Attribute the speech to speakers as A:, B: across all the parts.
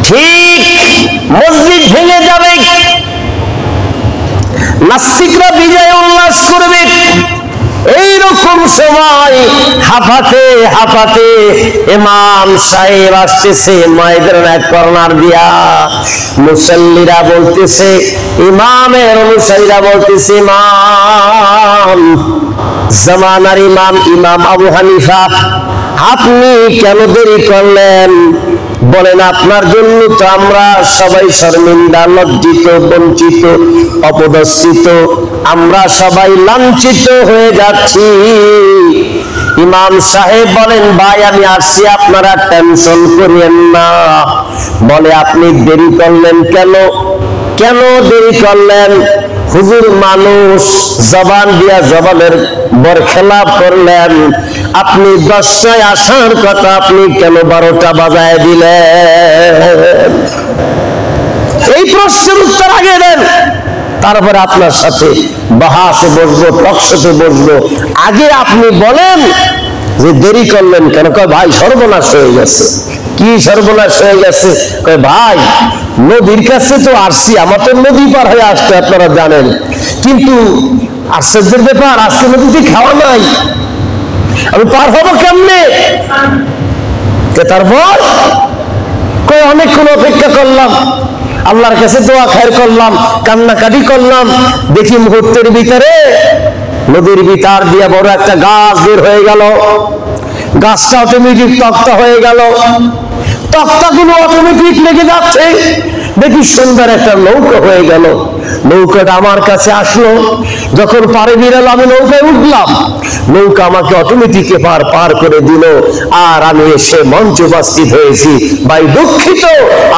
A: ঠিক মসজিদ ভেঙে যাবে, নাস্তিকরা বিজয় উল্লাস করবে, এইরকম সময় হাফাতে হাফাতে ইমাম সাহেব আসতেছে ময়দানের এক কর্নার দিয়া। মুসল্লিরা বলতেছে, ইমামের অনুসারীরা বলতেছে, ইমাম, জামানার ইমাম, ইমাম আবু হানিফা, আপনি কেন দেরি করলেন? বলেন, আপনার জন্য তো আমরা সবাই শর্মিন্দা, লজ্জিত, বঞ্চিত, অপদস্থিত, আমরা সবাই লাঞ্ছিত হয়ে যাচ্ছি। ইমাম সাহেব বলেন, ভাই আমি আসছি, আপনারা টেনশন করিয়েন না। বলে, আপনি দেরি করলেন কেন? কেন দেরি করলেন? হুজুর, মানুষ জবান দিয়া জবানের বরখেলাপ করলেন, আপনি 10টায় আসার কথা, আপনি কেন 12টা বাজায় দিলেন? এই প্রশ্নের উত্তর আগে দেন, তারপরে আপনার সাথে বাহাসে বসবো, টকশোতে বসবো। আগে আপনি বলেন যে দেরি করলেন কেন? কয়, ভাই সর্বনাশ হয়ে গেছে। কি সর্বনাশ হয়ে গেছে? কয়, ভাই নদীর কাছে তো আসছি, আমার তো নদী পার হয়ে আসতে আপনারা জানেন, কিন্তু আশ্চর্যের ব্যাপার, আজকে নদীতে খাওয়া নাই, আমি পার হবো কেমনে? তারপর কয়, অনেকক্ষণ অপেক্ষা করলাম, আল্লাহর কাছে দোয়া খায়ের করলাম, কান্নাকাটি করলাম, দেখি মুহূর্তের ভিতরে নদীর ভিতর দিয়ে বড় একটা গাছ বের হয়ে গেল। গাছটা অটোমেটিক তক্তা হয়ে গেল, তক্তাগুলো অটোমেটিক লেগে যাচ্ছে। দেখি সুন্দর একটা নৌকা হয়ে গেল। নৌকাটা আমার কাছে আসলো, যখন পারে বিড়াল আমি নৌকায় উঠলাম, নৌকা আমাকে অটোমেটিক পার করে দিল, আর আমি এসে মঞ্চে উপস্থিত হয়েছি। ভাই দুঃখিত,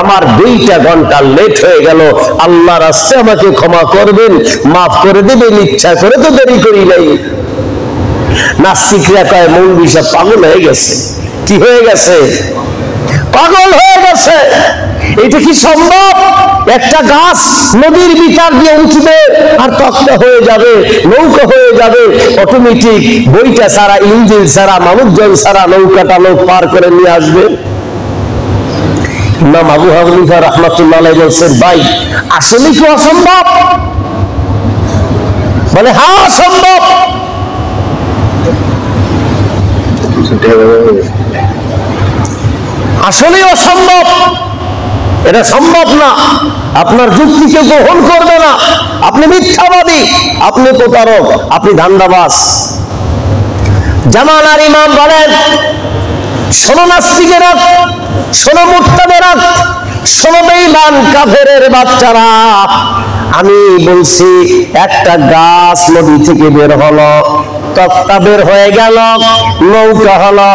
A: আমার 2টা ঘন্টা লেট হয়ে গেল, আল্লাহর রাস্তায় আমাকে ক্ষমা করবেন, মাফ করে দেবেন, ইচ্ছা করে তো দেরি করি নাই। নাস্তিকরা কয়, মৌলভী সাহেব পাগল হয়ে গেছে। কি হয়ে গেছে? পাগল হয়ে গেছে। এটা কি সম্ভব? একটা গাছ নদীর ভিতর দিয়ে উঠবে আর তক্তা হয়ে যাবে, নৌকা হয়ে যাবে অটোমেটিক, বইটা ছাড়া, ইঞ্জিন ছাড়া, মানুষজন ছাড়া নৌকাটা লোক পার করে নিয়ে আসবে। ইমাম আবু হানিফা রাহমাতুল্লাহ আলাইহি বলছেন, ভাই আসলে কি অসম্ভব? বলে, হ্যাঁ সম্ভব। আসলে অসম্ভব, এটা সম্ভব না। আপনার যুক্তিকে গ্রহণ করবে না, আপনি মিথ্যাবাদী, আপনি প্রতারক, আপনি ধান্দাবাজ। জামানার ইমাম বলেন, শোনো নাস্তিকেরা, শোনো মুরতাদেরা, শোনো বেঈমান কাফেরের বাচ্চারা, আমি বলছি একটা গাছ নদী থেকে বের হলো, তক্তা বের হয়ে গেল, নৌকা হলো,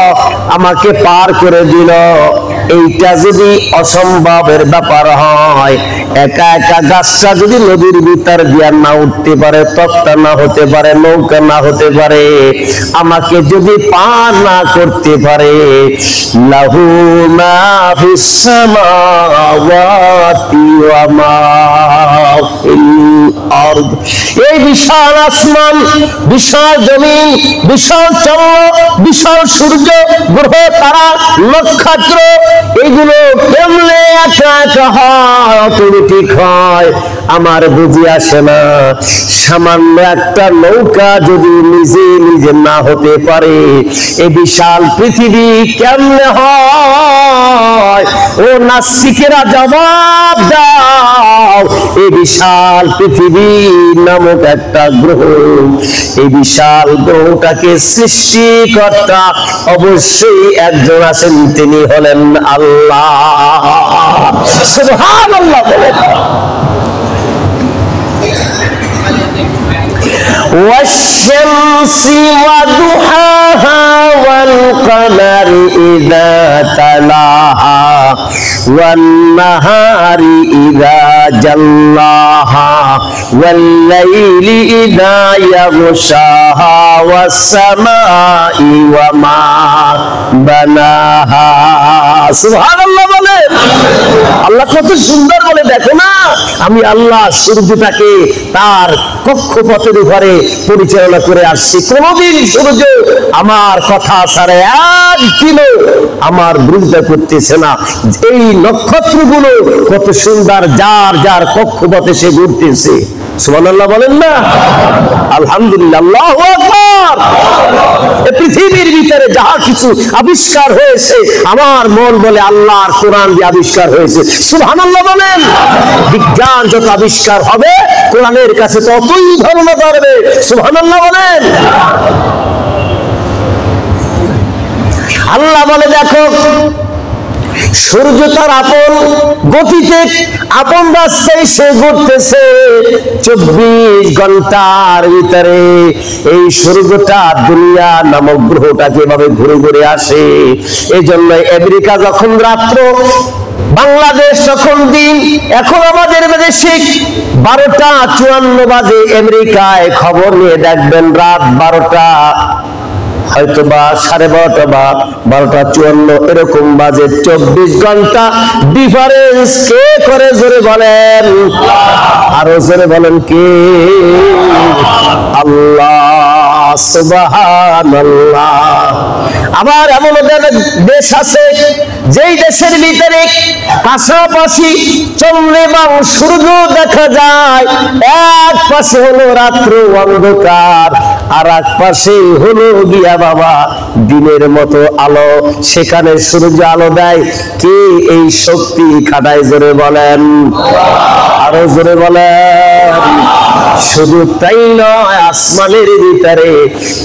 A: আমাকে পার করে দিল। এইটা যদি অসম্ভবের ব্যাপার হয়, একা একা গাছটা যদি নদীর ভিতর দিয়া না উঠতে পারে, তক্তা না হতে পারে, নৌকা না হতে পারে, আমাকে যদি পার না করতে পারে, লাহু মা ফিস সামাওয়াতি ওয়া মা ফিল আরদ, এই বিশাল আসমান, বিশাল জমিন, বিশাল চন্দ্র, বিশাল সূর্য, গ্রহ, তারা, নক্ষত্র, এইগুলো কেমনে একা একা হয়, অটোমেটিক হয়, আমার বুঝি আসে না। সামান্য একটা নৌকা যদি নিজে নিজে না হতে পারে, এই বিশাল পৃথিবী কেমনে হয়? ও নাস্তিকেরা জবাব দাও। এই বিশাল পৃথিবী নামক একটা গ্রহ, এই বিশাল গ্রহটাকে সৃষ্টিকর্তা অবশ্যই একজন আছেন, তিনি হলেন আল্লাহ। সুবহানাল্লাহ বলেন। والشمس وضحاها والقمر إذا تلاها والنهار إذا جلاها والليل إذا يغشاها والسماء وما بناها। সুবহানাল্লাহ বলে। আল্লাহ কত সুন্দর বলে, দেখো না আমি আল্লাহ সূর্যটাকে তার কক্ষপথের উপরে পরিচালনা করে আসছি, কোনদিন সূর্য আমার কথা ছাড়া একদিনও আমার বিরোধিতা করতেছে না, এই নক্ষত্রগুলো কত সুন্দর যার যার কক্ষপথে সে ঘুরতেছে। সুবহানাল্লাহ বলেন না? আলহামদুলিল্লাহ, আল্লাহু আকবার। এই পৃথিবীর ভিতরে যাহা কিছু আবিষ্কার হয়েছে আমার মন বলে আল্লাহর কোরআন দিয়ে আবিষ্কার হয়েছে। সুবহানাল্লাহ বলেন। বিজ্ঞান যত আবিষ্কার হবে কোরআনের কাছে ততই ধর্ম ধরবে। সুবহানাল্লাহ বলেন। আল্লাহ বলে দেখো সূর্য তার আপন গতিতে আপন রাস্তায় সে ঘুরতেছে 24 ঘন্টার ভিতরে। এই সূর্যটা দুনিয়া নামক গ্রহটাকে এভাবে ঘুরে ঘুরে আসে। এই জন্য আমেরিকা যখন রাত্র, বাংলাদেশ যখন দিন। এখন আমাদের দেশে 12:54 বাজে। আমেরিকায় খবর নিয়ে দেখবেন রাত 12টা হয়তো বা 12:30 বা 12:54 এরকম বাজে। 24 ঘন্টা ডিফারেন্স কে করে জোরে বলেন? আরো জোরে বলেন কে? আল্লাহ। সুবহানাল্লাহ। আবার এমন দেশ আছে যেই দেশের ভিতরে পাশাপাশি চন্দ্র এবং সূর্য দেখা যায়। এক পাশে হলো রাত্র অন্ধকার, আর এক পাশে হলো গিয়া বাবা দিনের মতো আলো। সেখানে সূর্য আলো দেয়। কে এই শক্তি খাটায় জোরে বলেন? আরো জোরে বলেন। শুধু তাই নয়, আসমানের ভিতরে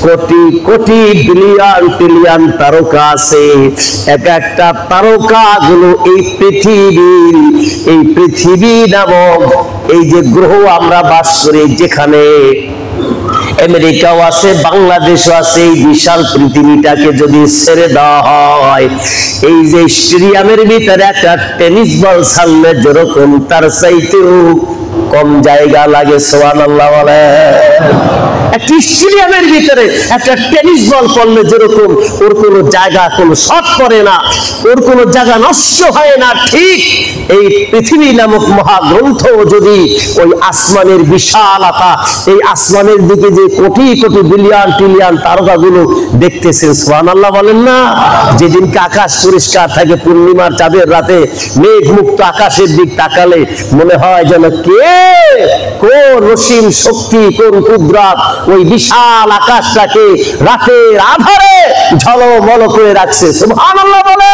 A: কোটি কোটি বিলিয়ন ট্রিলিয়ন তারকা আছে। এক একটা তারকা গুলো এই পৃথিবী নামক এই যে গ্রহ আমরা বাস করি, যেখানে আমেরিকাও আছে, বাংলাদেশও আছে, এই বিশাল পৃথিবীটাকে যদি ছেড়ে দেওয়া হয়, এই যে স্টেডিয়ামের ভিতরে একটা টেনিস বল ছাড়লে যেরকম তার চাইতেও কম জায়গা লাগে। সুবহানাল্লাহ বলে। একটা স্টেডিয়ামের ভিতরে একটা টেনিস বল পড়লে যেরকম ওর কোনো জায়গা কোনো শর্ট পড়ে না, ওর কোনো জায়গা নষ্ট হয় না, ঠিক এই পৃথিবী নামক মহাগ্রন্থ যদি ওই আসমানের বিশালতা, এই আসমানের দিকে যে কোটি কোটি বিলিয়ন ট্রিলিয়ন তারকাগুলো দেখতেছেন, সুবহানাল্লাহ বলেন না? যেদিনকে আকাশ পরিষ্কার থাকে, পূর্ণিমার চাঁদের রাতে মেঘ মুক্ত আকাশের দিক তাকালে মনে হয় যেন কে, কোন অসীম শক্তি, কোন কুদরত ওই বিশাল আকাশটাকে রাতের আধারে ঝলমল করে রাখছে। সুবহানাল্লাহ বলে।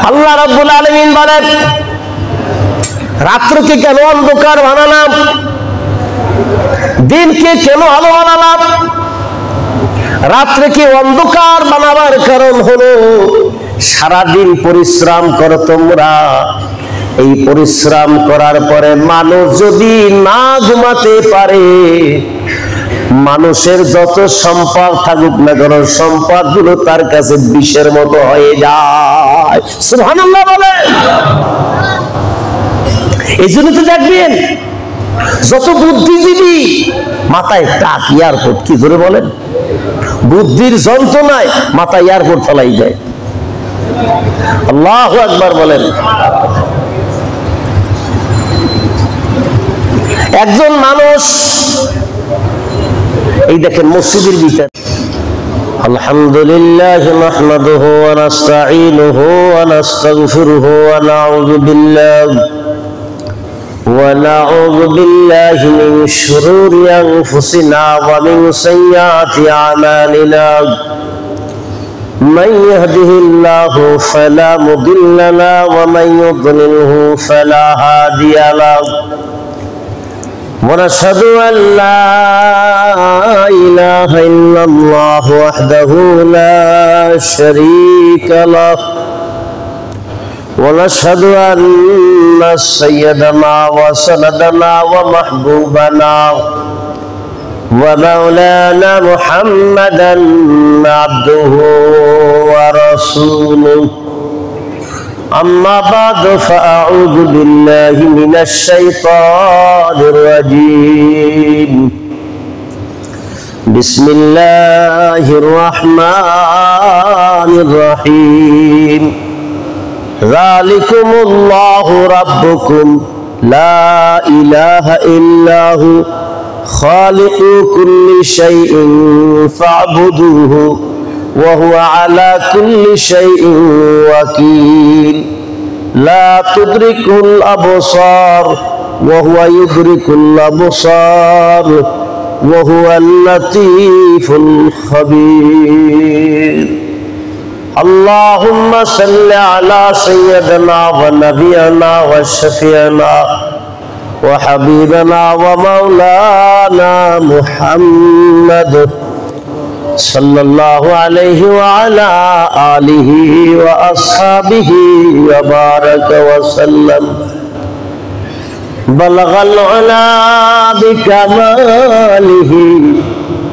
A: আল্লাহ রাব্বুল আলামিন বলেন, রাত্রকে কেন অন্ধকার বানালাম, দিনকে কেন আলো বানালাম? রাত্রকে অন্ধকার বানাবার কারণ হলো সারাদিন পরিশ্রম করো তোমরা। এই পরিশ্রম করার পরে মানুষ যদি না ঘুমাতে পারে, মানুষের যত সম্পদ থাকুক না কেন, সম্পদ গুলো তার কাছে বিষের মতো হয়ে যায়। সুবহানাল্লাহ বলে। এই জন্য তো দেখবেন যত বুদ্ধিজীবী মাথায় টাক, এয়ারপোর্ট, কি জোরে বলেন, বুদ্ধির যন্ত্রণায় মাথায় এয়ারপোর্ট ফেলাই যায়। আল্লাহু আকবার বলেন। একজন মানুষ, এই দেখেন মসজিদের ভিতরে, আলহামদুলিল্লাহ নাহমাদুহু ওয়া নাস্তাঈনুহু ওয়া নাস্তাগফিরুহু ওয়া নাউযু বিল্লাহি মিন শুরুরি আনফুসিনা ওয়া মিন সাইয়্যাতি আমালিনা। من يهده الله فلا مضل له ومن يضلله فلا هادي له ونشهد أن لا إله إلا الله وحده لا شريك له ونشهد أن سيدنا وسندنا ومحبوبنا ومولانا محمدا عبده ورسوله أما بعد فأعوذ بالله من الشيطان الرجيم بسم الله الرحمن الرحيم ذلكم الله ربكم لا إله إلا هو খালিকু কুল্লি শাইইন ফা'বুদুহু ওয়া হুয়া আলা কুল্লি শাইইন ওয়াকিল লা তুদরিকুল আবসার ওয়া হুয়া ইউদরিকুল আবসার ওয়া হুয়াল লাতীফুল খাবীর। اللهم صل على سيدنا ونبينا وشفيعنا وحبيبنا ومولانا محمد صلى الله عليه وعلى آله وأصحابه وبارك وسلم بلغ العلا بكماله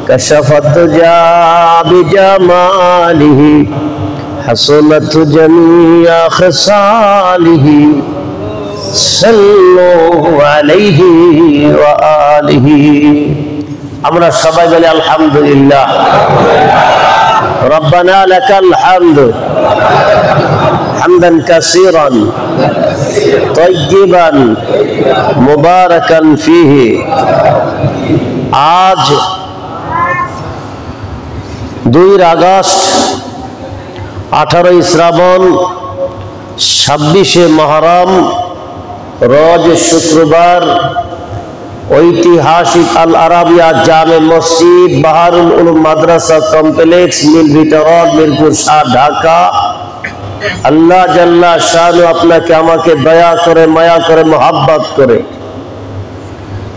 A: كشف الدجى بجماله حسنت جميع خصاله صلوا عليه وآله। আমরা সবাই বলি আলহামদুলিল্লাহ। ربنا لك الحمد حمدا كثيرا طيبا مباركا فيه। আজ 2 আগস্ট 18 শ্রাবণ 26 মহরম রোজ শুক্রবার ঐতিহাসিক আল আরাবিয়া জামে মসজিদ বাহারুল উলুম মাদ্রাসা কমপ্লেক্স মিলভিটা রোড মিরপুর 7 ঢাকা। আল্লাহ জাল্লা শানু আপনাকে আমাকে দয়া করে মায়া করে মোহাব্বত করে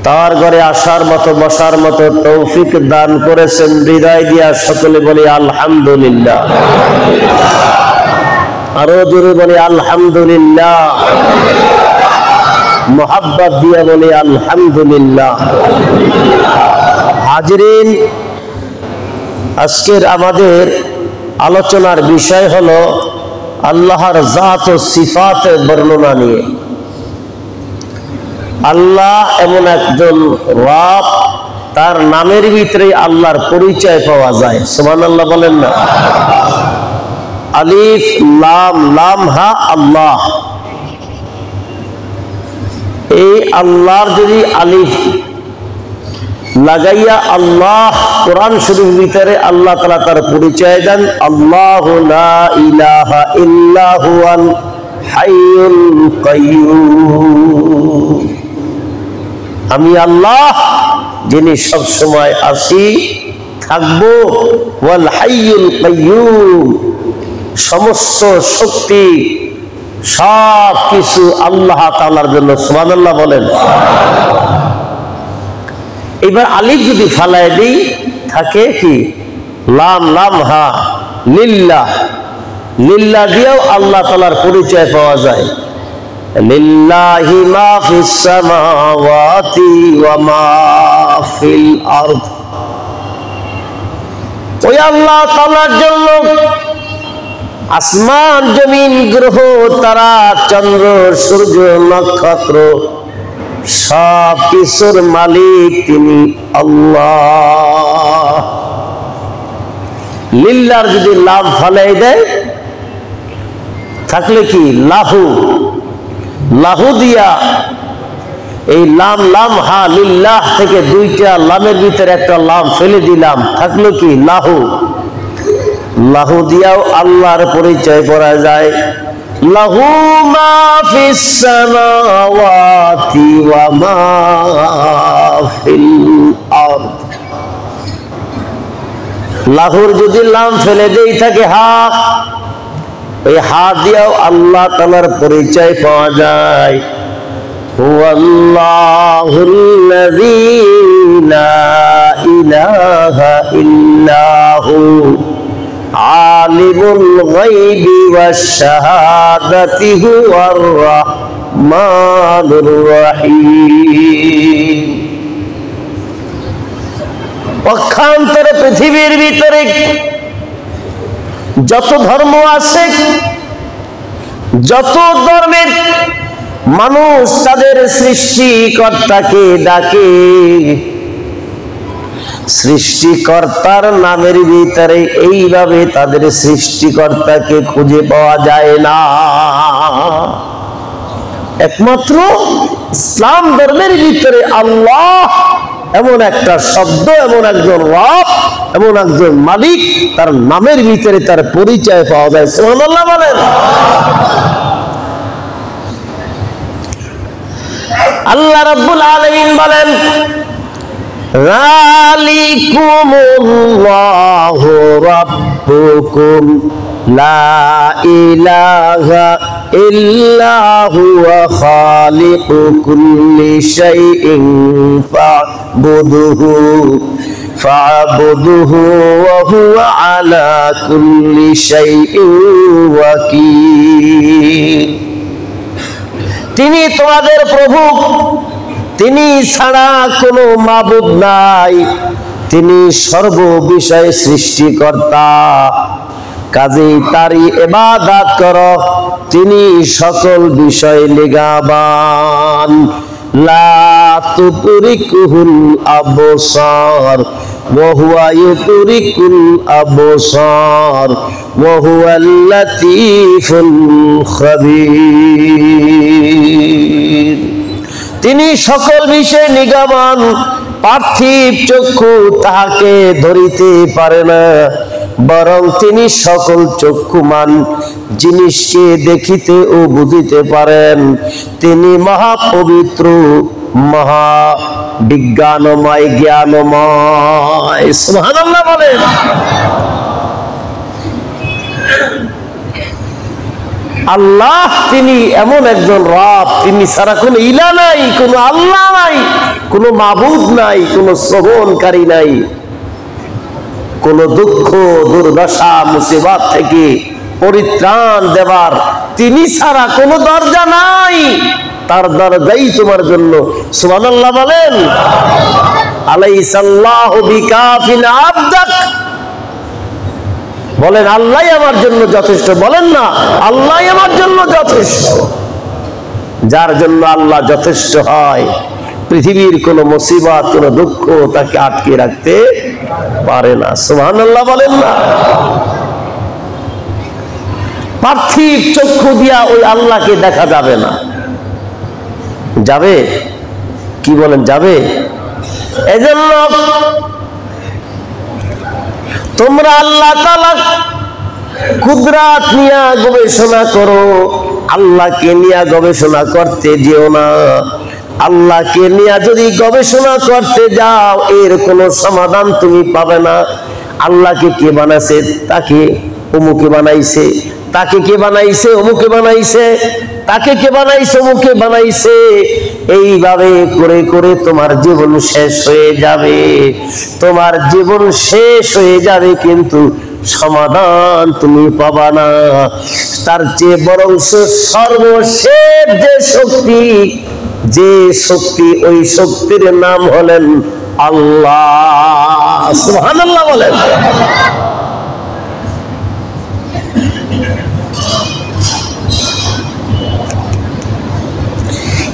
A: তার ঘরে আসার মতো বসার মতো তৌফিক দান করেছেন। হৃদয় দিয়া সকলে বলি আলহামদুলিল্লাহ। আরো জোরে বলি আলহামদুলিল্লাহ। মোহাব্বত দিয়া বলি আলহামদুলিল্লাহ। হাজিরিন, আজকের আমাদের আলোচনার বিষয় হলো আল্লাহর জাত ও সিফাতের বর্ণনা নিয়ে। আল্লাহ এমন একজন রব, তার নামের ভিতরে আল্লাহর পরিচয় পাওয়া যায়। সুবহানাল্লাহ বলেন না? আলিফ লাম লাম হা আল্লাহ। এই আল্লাহর যদি আলিফ লাগাইয়া আল্লাহ কোরআন শরীফের ভিতরে আল্লাহ তাআলা তার পরিচয় দেন, আল্লাহু লা ইলাহা ইল্লা হুয়াল হাইয়ুল কাইয়্যুম। আমি আল্লাহ যিনি সব সময় আছি থাকবো, ওয়াল হাইয়ুল কাইয়্যুম, সমস্ত শক্তি সব কিছু আল্লাহ তাআলার জন্য। সুবহানাল্লাহ বলেন। এবার আলিফ যদি ফালায় দিই থাকে কি লাম লাম হা লিল্লাহ। লিল্লাহ দিয়েও আল্লাহ তাআলার পরিচয় পাওয়া যায়। লিল্লাহি মা ফিস সামাওয়াতি ওয়া মা ফিল আরদ। ওই আল্লাহ তাআলার জন্য আসমান জমিন গ্রহ তারা চন্দ্র সূর্য নক্ষত্র সব কিছুর মালিক তিনি আল্লাহ। লিল্লাহর যদি লাম ফালাই দেয় থাকলে কি লাহু। লাহু দিয়া এই লাম লাম হা লিল্লাহ থেকে 2টা লামের ভিতরে একটা লাম ফেলে দিলাম, থাকলো কি লাহু। লাহু দিয়াও আল্লাহর পরিচয় করা যায়। লাহু মা ফিস সামাওয়াতি ওয়া মা ফিল আরদ। লাহুর যদি লাম ফেলে দেই থাকে হা, এই হা দিয়াও আল্লাহ তাআলার পরিচয় পাওয়া যায়। হুয়াল্লাহুল্লাযী লা ইলাহা ইল্লাহু আলিমুল গায়বি ওয়াশ শাহাদাতি হুয়ার রাহমানুর রহিম। পক্ষান্তরে পৃথিবীর ভিতরে যত ধর্ম আছে, যত ধর্মের মানুষ তাদের সৃষ্টিকর্তাকে ডাকে, সৃষ্টিকর্তার নামের ভিতরে এইভাবে তাদের সৃষ্টিকর্তাকে খুঁজে পাওয়া যায় না। একমাত্র ইসলাম ধর্মের ভিতরে আল্লাহ এমন একটা শব্দ, এমন একজন রব, এমন একজন মালিক, তার নামের ভিতরে তার পরিচয় পাওয়া যায়। সুবহানাল্লাহ বলেন। আল্লাহ রাব্বুল আলামিন বলেন, যালিকুমুল্লাহু রাব্বুকুম লা ইলাহা ইল্লা হুয়া খালিকু কুল্লি শাইইন ফা'বুদুহু ওয়া হুয়া আলা কুল্লি শাইইন ওয়াকিল। তিনি তোমাদের প্রভু, তিনি ছাড়া কোনো মাবুদ নাই, তিনি সর্ব বিষয়ে সৃষ্টিকর্তা, কাজেই তারই ইবাদত করো, তিনি সকল বিষয় নিগাবান। লা তুদরিকুহুল আবসার ওয়া হুয়া ইউদরিকুল আবসার ওয়া হুয়াল লাতীফুল খাবীর। তিনি সকল বিষয়ে নিগাবান, পার্থিব চক্ষু তাহাকে ধরিতে পারে না, বরং তিনি সকল চক্ষুমান জিনিসকে দেখিতে ও বুঝিতে পারেন। তিনি মহাপবিত্র, মহা বিজ্ঞানময়, জ্ঞানময়। সুবহানাল্লাহ বলেন। আল্লাহ তিনি এমন একজন রব, তিনি ছাড়া কোনো ইলা নাই, কোনো আল্লাহ নাই, কোনো মাবুদ নাই, কোনো শ্রবণকারী নাই। কোন দুঃখ, দুর্দশা, মুসিবত থেকে পরিত্রাণ দেবার তিনি ছাড়া কোনো দরজা নাই, তার দরজাই তোমার জন্য। সুবহানাল্লাহ বলেন। আলাইসাল্লাহু বিকাফিন আবদাক, বলেন আল্লাহ আমার জন্য যথেষ্ট। বলেন না আল্লাহ আমার জন্য যথেষ্ট। যার জন্য আল্লাহ যথেষ্ট হয়, পৃথিবীর কোন মুসিবত, কোন দুঃখ তাকে আটকে রাখতে পারে না। সুবহানাল্লাহ বলেন না। পার্থিব চক্ষু দিয়া ওই আল্লাহকে দেখা যাবে না। যাবে? কি বলেন, যাবে? এজন্য তোমরা আল্লাহ তাআলা কুদরত নিয়ে গবেষণা করো, আল্লাহকে নিয়ে গবেষণা করতে যেও না। আল্লাহকে নিয়ে যদি গবেষণা করতে যাও, এর কোনো সমাধান তুমি পাবে না। আল্লাহকে কে বানাইছে? তাকে অমুকে বানাইছে, তাকে কে বানাইছে? অমুকে বানাইছে, তাকে কে বানাইছে? অমুকে বানাইছে। এইভাবে করে করে তোমার জীবন শেষ হয়ে যাবে, তোমার জীবন শেষ হয়ে যাবে, কিন্তু সমাধান তুমি পাবা না। তার চেয়ে বরং সর্বশেষ যে শক্তি, যে শক্তি, ওই শক্তির নাম হলেন আল্লাহ। সুবহানাল্লাহ বলেন।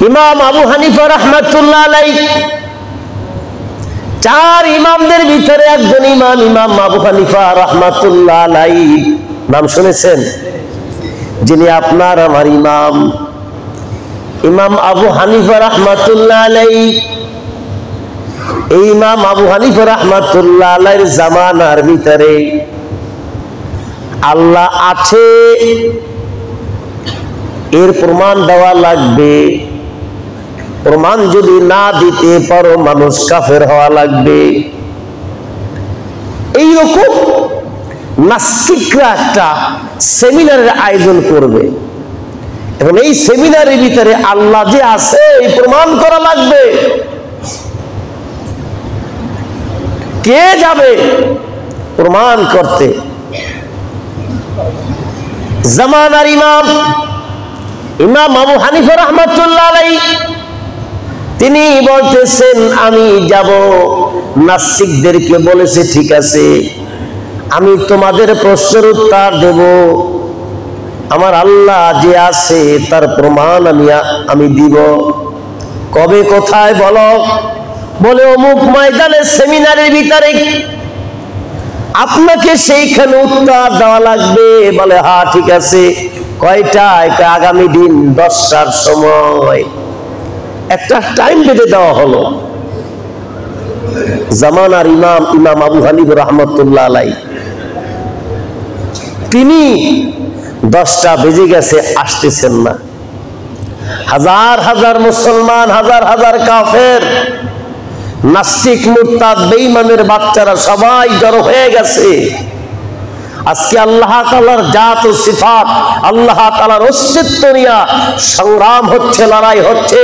A: ইমাম আবু হানিফা রাহমাতুল্লাহ আলাইহি, চার ইমামদের ভিতরে একজন ইমাম, ইমাম আবু হানিফা রাহমাতুল্লাহ আলাইহি। নাম শুনেছেন? যিনি আপনার আমার ইমাম, ইমাম আবু হানিফা রাহমাতুল্লাহ আলাইহি। এই ইমাম আবু হানিফা রাহমাতুল্লাহ আলাইহির জামানার ভিতরে আল্লাহ আছে এর প্রমাণ দেওয়া লাগবে। প্রমাণ যদি না দিতে পারো, মানুষ কাফের হওয়া লাগবে। এইরকম নাস্তিকরা একটা সেমিনারের আয়োজন করবে, এবং এই সেমিনারের ভিতরে আল্লাহ যে আছে এই প্রমাণ করা লাগবে। কে যাবে প্রমাণ করতে? জামানার ইমাম, ইমাম আবু হানিফা রাহমাতুল্লাহ আলাইহি, তিনি বলতেছেন আমি যাব। নাস্তিকদেরকে বলেছে ঠিক আছে, আমি তোমাদের প্রশ্নের উত্তর দেব, আমার আল্লাহ যে আছে তার প্রমাণ আমি দিব। কবে, কোথায় বলো? বলে অমুক ময়দানে সেমিনারের ভিতরে আপনাকে সেইখানে উত্তর দেওয়া লাগবে। বলে হ্যাঁ ঠিক আছে। কয়টায়? আগামী দিন 10টার সময়। একটা টাইম বেঁধে দেওয়া হলো। জামানার ইমাম ইমাম আবু হানিফা রাহমাতুল্লাহ আলাইহি, তিনি 10টা বেজে গেছে, আসতেছেন না। হাজার হাজার মুসলমান, হাজার হাজার কাফের, নাস্তিক, মুরতাদ, বেঈমানের বাচ্চারা সবাই জড়ো হয়ে গেছে। আজকে আল্লাহ তাআলার জাত ও সিফাত, আল্লাহ তাআলার অস্তিত্ব নিয়ে সংগ্রাম হচ্ছে, লড়াই হচ্ছে।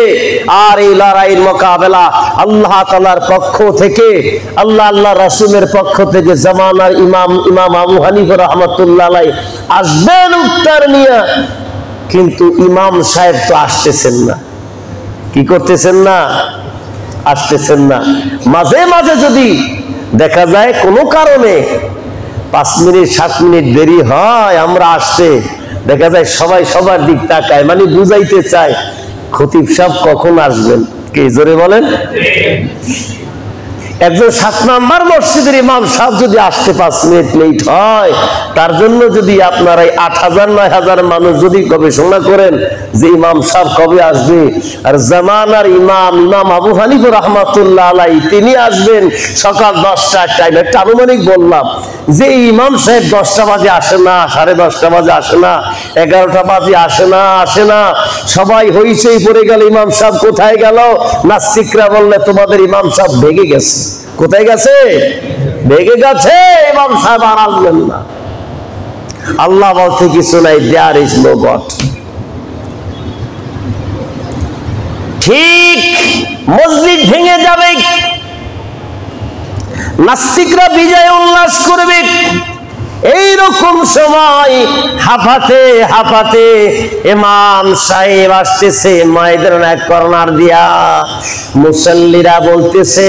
A: আর এই লড়াইয়ের মোকাবেলা আল্লাহ তাআলার পক্ষ থেকে, আল্লাহ রাসূলের পক্ষ থেকে জামানার ইমাম ইমাম আবু হানিফা রাহমাতুল্লাহ আলাইহি আসবেন উত্তর নিয়ে। কিন্তু ইমাম সাহেব তো আসতেছেন না। কি করতেছেন না? আসতেছেন না। মাঝে মাঝে যদি দেখা যায় কোনো কারণে 5 মিনিট 7 মিনিট দেরি হয় আমরা আসতে, দেখা যায় সবাই সবার দিক তাকায়, মানে বুঝাইতে চায় খতিব সাহেব কখন আসবেন। কে জোরে বলেন? একজন 7 নাম্বার মসজিদের ইমাম সাহেব যদি আসতে 5 মিনিট লেট হয়, তার জন্য যদি আপনারা 8000 9000 মানুষ যদি গবেষণা করেন যে ইমাম সাহেব কবে আসবে, আর জামানার ইমাম ইমাম আবু হানিফা রাহমাতুল্লাহ আলাইহি তিনি আসবেন সকাল 10টার টাইম, একটা আনুমানিক বললাম যে ইমাম সাহেব 10টা বাজে আসে না, 10:30 বাজে আসে না, 11টা বাজে আসে না, সবাই হইচই পড়ে গেল ইমাম সাহেব কোথায় গেল। নাস্তিকরা বললে তোমাদের ইমাম সাহেব ভেগে গেছে। কোথায় গেছে? ভেগে গেছে, ইমাম সাহেব আর আসবেন না। আল্লাহ বলতে কিছু নাই, দেয়ার ইজ নো গড। ঠিক মসজিদ ভেঙে যাবে, নাস্তিকরা বিজয় উল্লাস করবে, এইরকম সময় হাফাতে হাফাতে ইমাম সাহেব আসতেছে ময়দানের এক কর্নার দিয়া। মুসল্লিরা বলতেছে,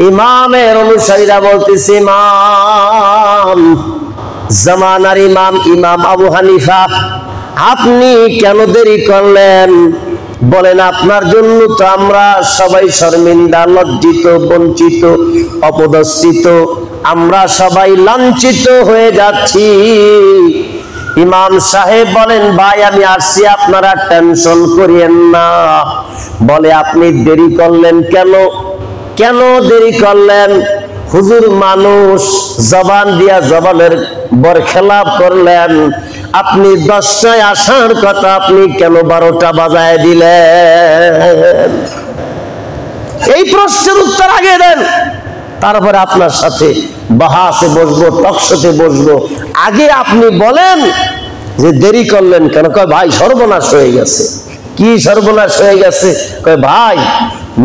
A: ইমামের অনুসারীরা বলতেছে, ইমাম, জামানার ইমাম ইমাম আবু হানিফা, আপনি কেন দেরি করলেন? বলেন আপনার জন্য তো আমরা সবাই শর্মিন্দা, লজ্জিত, বঞ্চিত, অপদস্থিত, আমরা সবাই লাঞ্ছিত হয়ে যাচ্ছি। ইমাম সাহেব বলেন, ভাই আমি আসছি, আপনারা টেনশন করিয়েন না। বলে আপনি দেরি করলেন কেন? কেন দেরি করলেন? হুজুর মানুষ জবান দিয়া জবানের বরখেলাপ করলেন। আপনি 10টায় আসার কথা, আপনি কেন 12টা বাজায় দিলেন? এই প্রশ্নের উত্তর আগে দেন, তারপরে আপনার সাথে বাহাসে বসবো, টকশোতে বসবো। আগে আপনি বলেন যে দেরি করলেন কেন? কয় ভাই সর্বনাশ হয়ে গেছে। কি সর্বনাশ হয়ে গেছে? কয় ভাই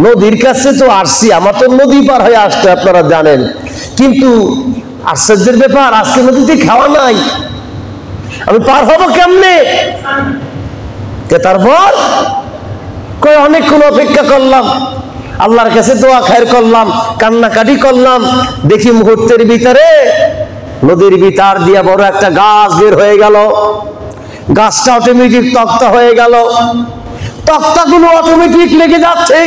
A: নদীর কাছে তো আসছি, আমার তো নদী পার হয়ে আসতে আপনারা জানেন, কিন্তু আশ্চর্যের ব্যাপার আজকে নদীতে খাওয়া নাই, আমি পার হবো কেমনে? তারপর কয় অনেকক্ষণ অপেক্ষা করলাম, আল্লাহর কাছে দোয়া খায়ের করলাম, কান্নাকাটি করলাম, দেখি মুহূর্তের ভিতরে নদীর ভিতর দিয়ে বড় একটা গাছ বের হয়ে গেল। গাছটা অটোমেটিক তক্তা হয়ে গেল, তক্তাগুলো অটোমেটিক লেগে যাচ্ছে।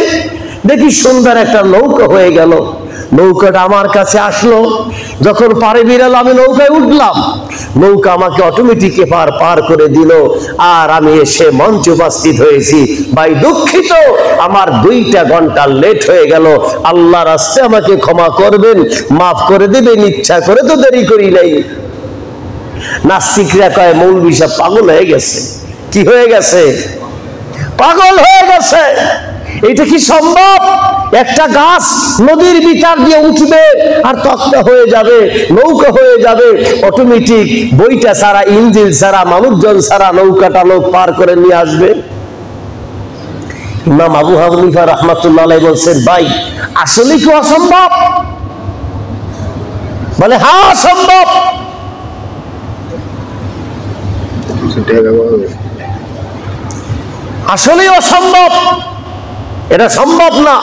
A: দেখি সুন্দর একটা নৌকা হয়ে গেল। নৌকাটা আমার কাছে আসলো, যখন পারে বিড়াল আমি নৌকায় উঠলাম, নৌকা আমাকে অটোমেটিক পার করে দিল। আর আমি এসে মঞ্চে উপস্থিত হয়েছি। ভাই দুঃখিত, আমার 2টা ঘন্টা লেট হয়ে গেল, আল্লাহর রাস্তে আমাকে ক্ষমা করবেন, মাফ করে দেবেন, ইচ্ছা করে তো দেরি করি নাই। নাস্তিকরা কয় মৌলভী সাহেব পাগল হয়ে গেছে। কি হয়ে গেছে? পাগল হয়ে গেছে। এটা কি সম্ভব? একটা গাছ নদীর ভিতর দিয়ে উঠবে আর তক্তা হয়ে যাবে, নৌকা হয়ে যাবে অটোমেটিক, বইটা ছাড়া, ইঞ্জিন ছাড়া, মানুষজন ছাড়া নৌকাটা লোক পার করে নিয়ে আসবে। ইমাম আবু হানিফা রাহমাতুল্লাহ আলাইহি বলছেন, ভাই আসলে কি অসম্ভব? বলে হ্যাঁ সম্ভব। আসলে অসম্ভব, এটা সম্ভব না।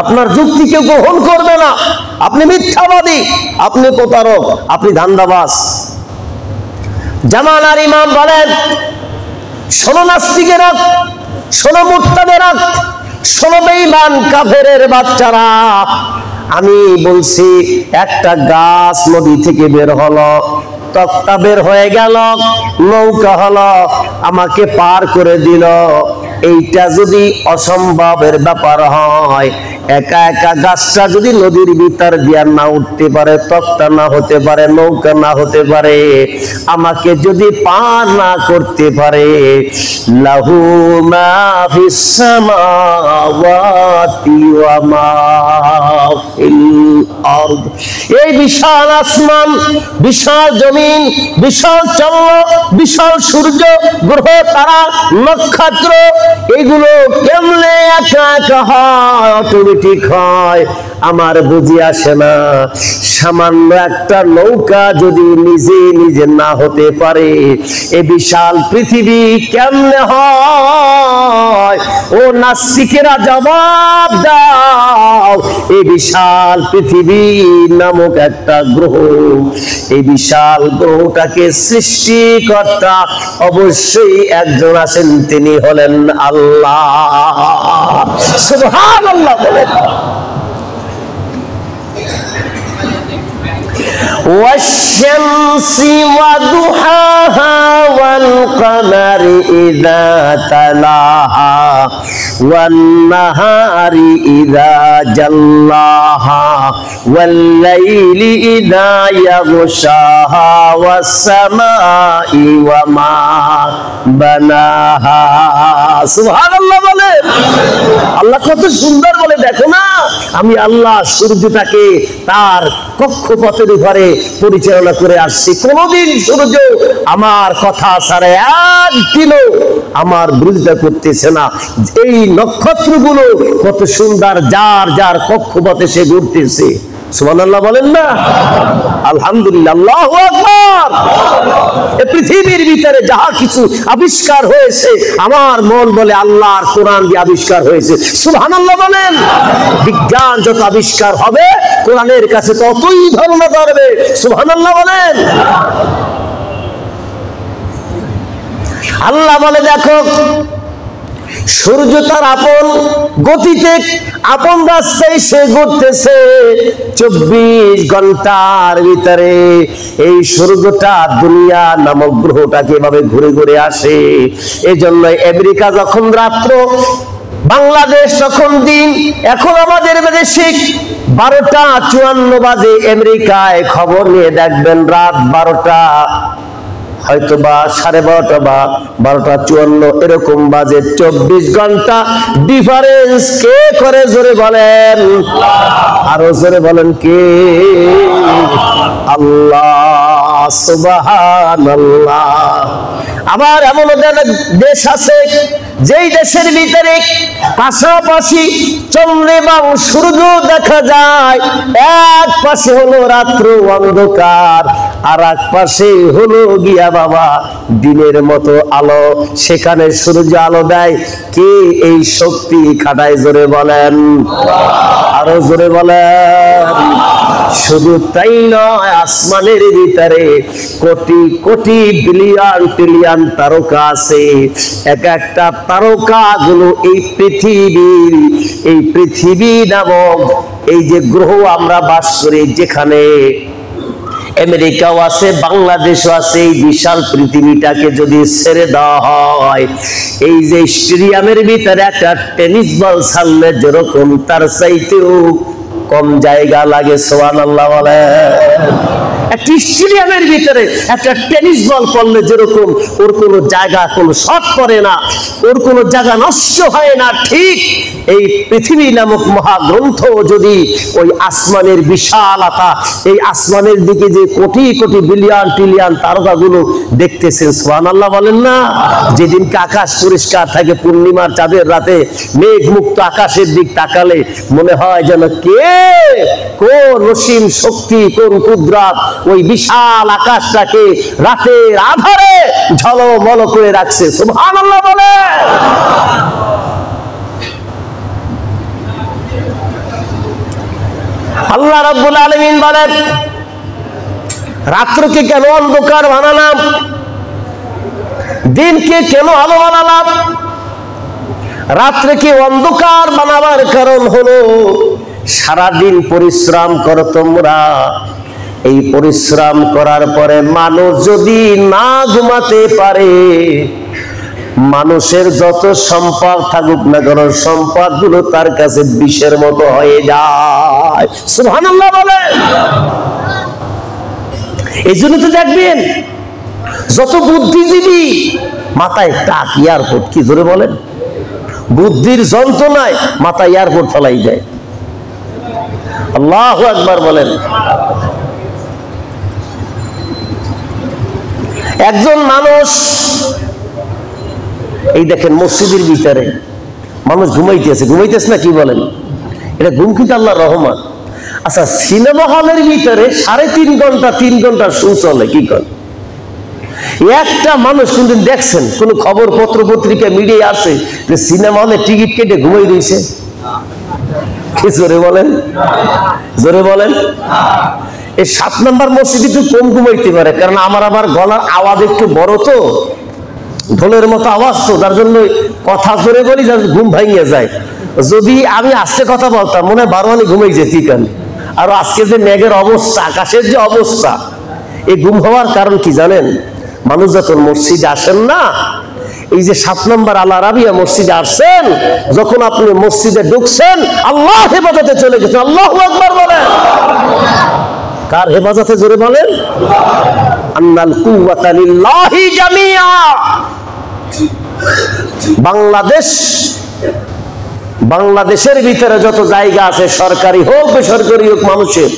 A: আপনার যুক্তি কেউ গ্রহণ করবে না। আপনি মিথ্যাবাদী, আপনি প্রতারক, আপনি ধান্দাবাজ। জামানার ইমাম বলেন, শোনো নাস্তিকেরা, শোনো মুরতাদেরা, শোনো বেঈমান কাফেরের বাচ্চারা, আমি বলছি একটা গাছ নদী থেকে বের হলো, তক্তা বের হয়ে গেল, নৌকা হলো, আমাকে পার করে দিল। এইটা যদি অসম্ভবের ব্যাপার হয়, একা একা গাছটা যদি নদীর ভিতর দিয়া না উঠতে পারে, তক্তা না হতে পারে, নৌকা না হতে পারে, আমাকে যদি পার না করতে পারে, লাহু মা ফিস সামাওয়াতি ওয়া মা ফিল আরদ, এই বিশাল আসমান, বিশাল জমিন, বিশাল চন্দ্র, বিশাল সূর্য, গ্রহ, তারা, নক্ষত্র, এগুলো কেমনে একা একা হয়, অটোমেটিক হয়, আমার বুঝি আসে না। সামান্য একটা নৌকা যদি নিজে নিজে না হতে পারে, এ বিশাল পৃথিবী কেমনে হয়? ও নাস্তিকেরা জবাব দাও। এই বিশাল পৃথিবী নামক একটা গ্রহ, এই বিশাল গ্রহটাকে সৃষ্টিকর্তা অবশ্যই একজন আছেন, তিনি হলেন আল্লাহ। সুবহানাল্লাহ বলেন। والشمس وضحاها والقمر إذا تلاها والنهار إذا جلاها والليل إذا يغشاها والسماء وما بناها। সুবহানাল্লাহ বলে। আল্লাহ কত সুন্দর বলে, দেখো না আমি আল্লাহ সূর্যটাকে তার কক্ষপথের উপরে পরিচালনা করে আসছি, কোনদিন সূর্য আমার কথা ছাড়া একদিনও আমার বিরোধিতা করতেছে না। এই নক্ষত্রগুলো কত সুন্দর, যার যার কক্ষপথে সে ঘুরতেছে। সুবহানাল্লাহ বলেন না? আলহামদুলিল্লাহ, আল্লাহু আকবার। এই পৃথিবীর ভিতরে যাহা কিছু আবিষ্কার হয়েছে, আমার মন বলে আল্লাহর কোরআন দিয়ে আবিষ্কার হয়েছে। সুবহানাল্লাহ বলেন। বিজ্ঞান যত আবিষ্কার হবে, কোরআনের কাছে ততই ধর্ম করবে। সুবহানাল্লাহ বলেন। আল্লাহ বলে, দেখো সূর্য তার আপন গতিতে আপন রাস্তায় সে ঘুরতেছে। 24 ঘন্টার ভিতরে এই সূর্যটা দুনিয়া নামক গ্রহটাকে এভাবে ঘুরে ঘুরে আসে। এই জন্য আমেরিকা যখন রাত্র, বাংলাদেশ তখন দিন। এখন আমাদের দেশে 12:54 বাজে, আমেরিকায় খবর নিয়ে দেখবেন রাত 12টা, হয়তো বা 12:30 বা 12:54 এরকম বাজে। 24 ঘন্টা ডিফারেন্স কে করে? জোরে বলেন, আরো জোরে বলেন, কে? আল্লাহ। সুবহানাল্লাহ। আবার এমন দেশ আছে যেই দেশের ভিতরে পাশাপাশি চন্দ্র এবং সূর্য দেখা যায়। এক পাশে হলো রাত্র অন্ধকার, আর এক পাশে হলো গিয়া বাবা দিনের মতো আলো, সেখানে সূর্য আলো দেয়। কে এই শক্তি খাটায়? জোরে বলেন, আরো জোরে বলেন। শুধু তাই নয়, আসমানের ভিতরে কোটি কোটি বিলিয়ন ট্রিলিয়ন তারকা আছে। এক একটা তারকা গুলো এই পৃথিবী নামক এই যে গ্রহ আমরা বাস করি, যেখানে আমেরিকাও আছে, বাংলাদেশও আছে, এই বিশাল পৃথিবীটাকে যদি ছেড়ে দেওয়া হয়, এই যে স্টেডিয়ামের ভিতরে একটা টেনিস বল ছাড়লে যেরকম তার চাইতেও কম জায়গা লাগে। সুবহানাল্লাহ বলে। একটা স্টেডিয়ামের ভিতরে একটা টেনিস বল পড়লে যেরকম ওর কোনো জায়গা কোনো শর্ট পড়ে না, ওর কোনো জায়গা নষ্ট হয় না, ঠিক এই পৃথিবী নামক মহাগ্রন্থ যদি ওই আসমানের বিশালতা, এই আসমানের দিকে যে কোটি কোটি বিলিয়ন ট্রিলিয়ন তারকাগুলো দেখতেছেন, সুবহানাল্লাহ বলেন না? যেদিনকে আকাশ পরিষ্কার থাকে, পূর্ণিমার চাঁদের রাতে মেঘ মুক্ত আকাশের দিক তাকালে মনে হয় যেন কে, কোন রসীম শক্তি, কোন কুদরত ওই বিশাল আকাশটাকে রাতের আধারে ঝলমল করে রাখছে। সুবহানাল্লাহ বলে। আল্লাহ রাব্বুল আলামিন বলেন, রাত্রকে কেন অন্ধকার বানালাম, দিনকে কেন আলো বানালাম? রাত্রকে অন্ধকার বানাবার কারণ হলো, সারাদিন পরিশ্রম করো তোমরা, এই পরিশ্রম করার পরে মানুষ যদি না ঘুমাতে পারে, মানুষের যত সম্পদ থাকুক না কেন সম্পদ গুলো তার কাছে বিষের মতো হয়ে যায়। সুবহানাল্লাহ বলে। এই জন্য তো দেখবেন যত বুদ্ধিজীবী মাথায় টাক এয়ারপোর্ট, কি জোরে বলেন, বুদ্ধির যন্ত্রণায় মাথায় এয়ারপোর্ট ফেলাই দেয়। আল্লাহু আকবার বলেন। একজন মানুষ, এই দেখেন মসজিদের ভিতরে মানুষ ঘুমাইতেছে না, কি বলেন, এটা ঘুম কিন্তু আল্লাহর রহমান। আচ্ছা, সিনেমা হলের ভিতরে 3.5 ঘন্টা শো চলে, কি করেন? একটা মানুষ কোনদিন দেখছেন কোন খবর পত্র পত্রিকা মিডিয়া আছে যে সিনেমা হলে টিকিট কেটে ঘুমাই দিয়েছে? কি জোরে বলেন, জোরে বলেন। এই 7 নম্বর মসজিদে একটু কম ঘুমাইতে পারে, কারণ আমার আবার গলার আওয়াজ একটু বড় তো, ঢোলের মতো আওয়াজ তো, তার জন্য কথা জোরে বলি, যার ঘুম ভাঙিয়ে যায়। যদি আমি আস্তে কথা বলতাম মনে হয় বারোয়ানি ঘুমাই যেত। কেন? আর আজকে যে মেঘের অবস্থা, আকাশের যে অবস্থা, এই ঘুম হওয়ার কারণ কি জানেন? মানুষ যখন মসজিদে আসেন না, এই যে 7 নম্বর আল আরাবিয়া মসজিদে আসছেন, যখন আপনি মসজিদে ঢুকছেন আল্লাহ হেফাজতে চলে গেছেন। আল্লাহু আকবার বলেন। কার হেফাজতে? জোরে বলেন। আন্নাল কুওয়াতা লিল্লাহি জামিআ। বাংলাদেশের ভিতরে যত জায়গা আছে, সরকারি হোক বেসরকারি হোক মানুষের,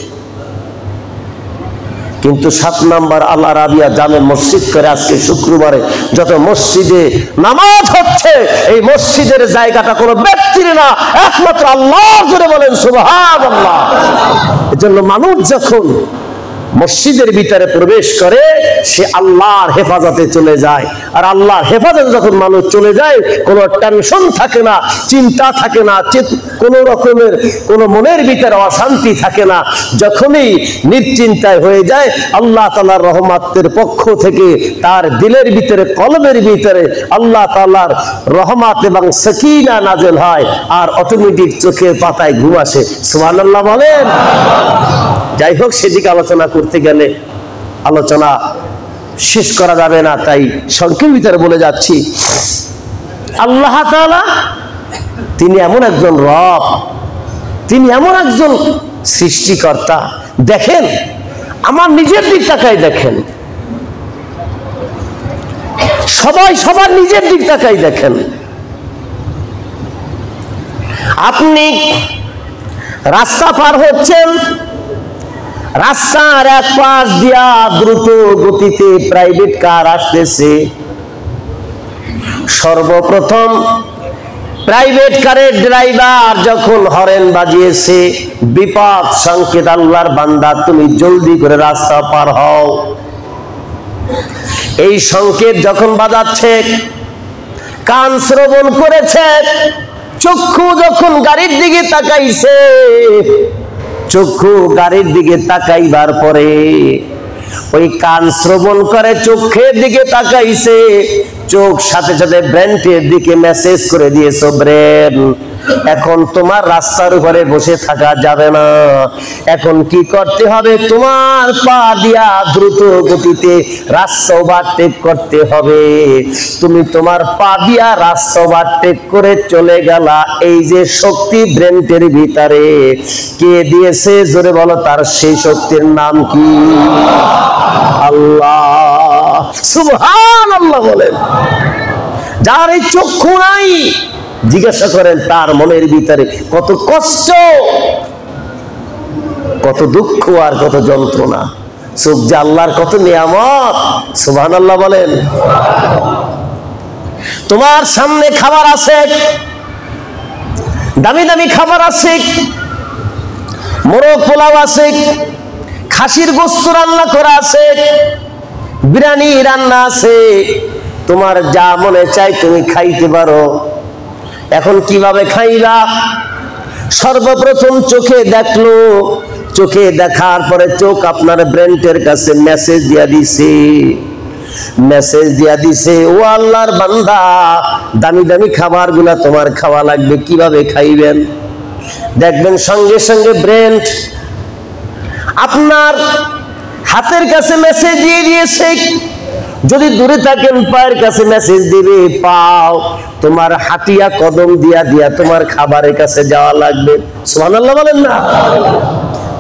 A: কিন্তু 7 নম্বর আল আরাবিয়া জামে মসজিদ করে আজকে শুক্রবারে যত মসজিদে নামাজ হচ্ছে, এই মসজিদের জায়গাটা কোনো ব্যক্তির না, একমাত্র আল্লাহর। জোরে বলেন সুবহানাল্লাহ। এজন্য মানুষ যখন মসজিদের ভিতরে প্রবেশ করে সে আল্লাহর হেফাজতে চলে যায়। আর আল্লাহর হেফাজতে যখন মানুষ চলে যায়, কোনো টেনশন থাকে না, চিন্তা থাকে না, কোনো রকমের কোনো মনের ভিতরে অশান্তি থাকে না। যখনই নিশ্চিন্তায় হয়ে যায়, আল্লাহ তাআলার রহমতের পক্ষ থেকে তার দিলের ভিতরে, কলবের ভিতরে আল্লাহ তাআলার রহমত এবং সাকিনা নাযিল হয়, আর অটোমেটিক চোখের পাতায় ঘুম আসে। সুবহানাল্লাহ বলেন। যাই হোক, সেদিকে আলোচনা করতে গেলে আলোচনা শেষ করা যাবে না, তাই সংক্ষেপে ভিতরে বলে যাচ্ছি। আল্লাহ তাআলা তিনি এমন একজন রব, তিনি এমন একজন সৃষ্টিকর্তা। দেখেন, আমার নিজের দিক তাকাই দেখেন, সবাই সবার নিজের দিক তাকাই দেখেন। আপনি রাস্তা পার হচ্ছেন, রাস্তার এক পাশ দিয়া দ্রুত গতিতে প্রাইভেট কার আসতেছে। সর্বপ্রথম প্রাইভেট কারের ড্রাইভার যখন হরেন বাজিয়েছে, বিপদ সংকেত, আল্লাহর বান্দা তুমি জলদি করে রাস্তা পার হও। এই সংকেত যখন বাজাচ্ছে, কান শ্রবণ করেছে, চক্ষু যখন গাড়ির দিকে তাকাইছে, চক্ষু গাড়ির দিকে তাকাইবার পরে ওই কান শ্রবণ করে চোখের দিকে তাকাইছে, চোখ সাথে সাথে ব্রেনের দিকে মেসেজ করে দিয়েছো, ব্রেন এখন তোমার রাস্তার উপরে বসে থাকা যাবে না, এখন কি করতে হবে, তোমার পা দিয়া দ্রুত গতিতে রাস্তা ওভারটেক করতে হবে। তুমি তোমার পা দিয়া রাস্তা ওভারটেক করে চলে গেলা। এই যে শক্তি ব্রেনের ভিতরে কে দিয়েছে? জোরে বলো, তার সেই শক্তির নাম কি? আল্লাহ। সুবহানাল্লাহ বলেন। যার এই চক্ষু নাই, জিজ্ঞাসা করেন তার মনের ভিতরে কত কষ্ট, কত দুঃখ আর কত যন্ত্রণা। চোখ যে আল্লাহর কত নিয়ামত। সুবহানাল্লাহ বলেন। তোমার সামনে খাবার আছে, দামি দামি খাবার আছে, মোরগ পোলাও আছে, খাসির গোশত রান্না করা আছে, বিরিয়ানি রান্না আছে, তোমার যা মনে চাই তুমি খাইতে পারো। এখন কিভাবে খাইবা? সর্বপ্রথম চোখে দেখলো, চোখে দেখার পরে চোখ আপনার ব্রেনের কাছে মেসেজ দিয়া দিছে, মেসেজ দিয়া দিছে, ও আল্লাহর বান্দা, দামি দামি খাবার গুলা তোমার খাওয়া লাগবে, কিভাবে খাইবেন? দেখবেন সঙ্গে সঙ্গে ব্রেন আপনার হাতের কাছে মেসেজ দিয়ে দিয়েছে, ও যদি দূরে থাকেন পায়ের কাছে মেসেজ দিবে, পাও তোমার হাতিয়া কদম দিয়া দিয়া তোমার খাবারের কাছে যাওয়া লাগবে। সুবহানাল্লাহ বলেন না।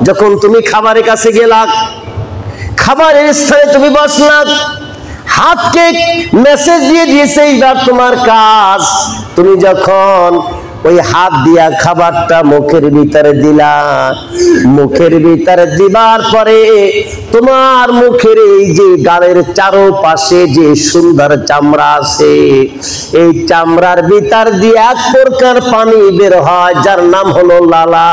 A: যখন তুমি খাবারের কাছে গেলা, খাবারের স্থানে তুমি বসলা, হাতকে মেসেজ দিয়ে দিয়েছে এইবার তোমার কাজ। তুমি যখন ওই হাত দিয়া খাবারটা মুখের ভিতরে দিলা, মুখের ভিতরে দিবার পরে তোমার মুখের এই যে গালের চারপাশে যে সুন্দর চামড়া আছে, এই চামড়ার ভিতর দিয়ে এক প্রকার পানি বের হয় যার নাম হলো লালা।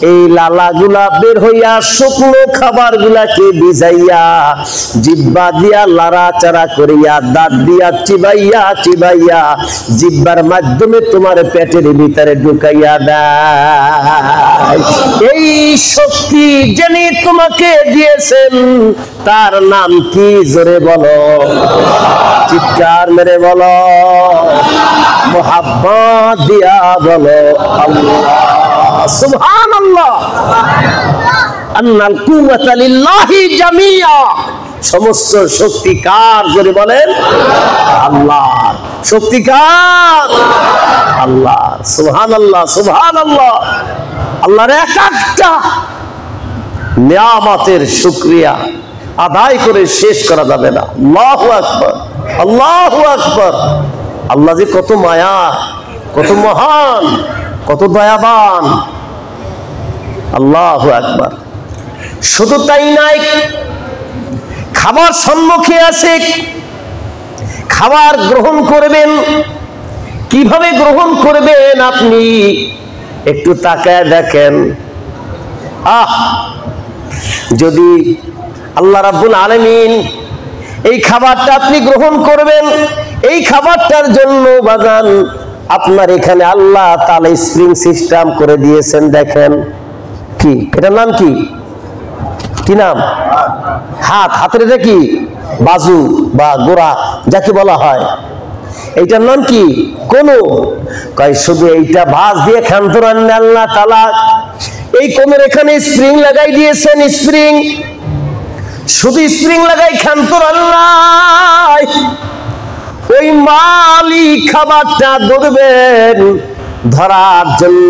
A: এই লালাগুলা বের হইয়া শুকনো খাবার গুলাকে ভিজাইয়া জিহ্বা দিয়া লাড়াচাড়া করিয়া দাঁত দিয়া চিবাইয়া চিবাইয়া জিহ্বার মাধ্যমে তোমার পেটের ভিতরে ঢুকাইয়া দেয়। এই শক্তি যিনি তোমাকে দিয়েছেন তার নাম কি? জোরে বলো, চিৎকার মেরে বলো, মোহাব্বত দিয়া বলো আল্লাহ। সুবহানাল্লাহ। আন্নাল কুওয়াতা লিল্লাহি জামিয়া। সমস্ত শক্তি কার? জোরে বলেন আল্লাহর। শক্তি কার? আল্লাহর। সুবহানাল্লাহ, সুবহানাল্লাহ। আল্লাহর এক একটা নিয়ামতের শুকরিয়া আদায় করে শেষ করা যাবে না। আল্লাহু আকবার, আল্লাহু আকবার। আল্লাহ যে কত মায়া, কত মহান, কত দয়াবান। আল্লাহু আকবার। শুধু তাই নাই, খাবার সম্মুখে আছে, খাবার গ্রহণ করবেন, কিভাবে গ্রহণ করবেন আপনি একটু তাকায় দেখেন। যদি আল্লাহ রাব্বুল আলামিন এই খাবারটা আপনি গ্রহণ করবেন, এই খাবারটার জন্য বাজান আপনার এখানে আল্লাহ তাআলা স্প্রিং সিস্টেম করে দিয়েছেন। দেখেন কি, এটার নাম কি? কি নাম? হাত। হাতের এটা কি? বাজু বা গোড়া যাকে বলা হয়। এইটার নাম কি? কোন। কয় শুধু এইটা ভাঁজ দিয়ে খান্তরান আল্লাহ তাআলা এই কোনের এখানে স্প্রিং লাগাই দিয়েছেন। স্প্রিং, শুধু স্প্রিং লাগাই খান্তর আল্লাহ। ওই মালিক খাবারটা ধরবেন, ধরার জন্য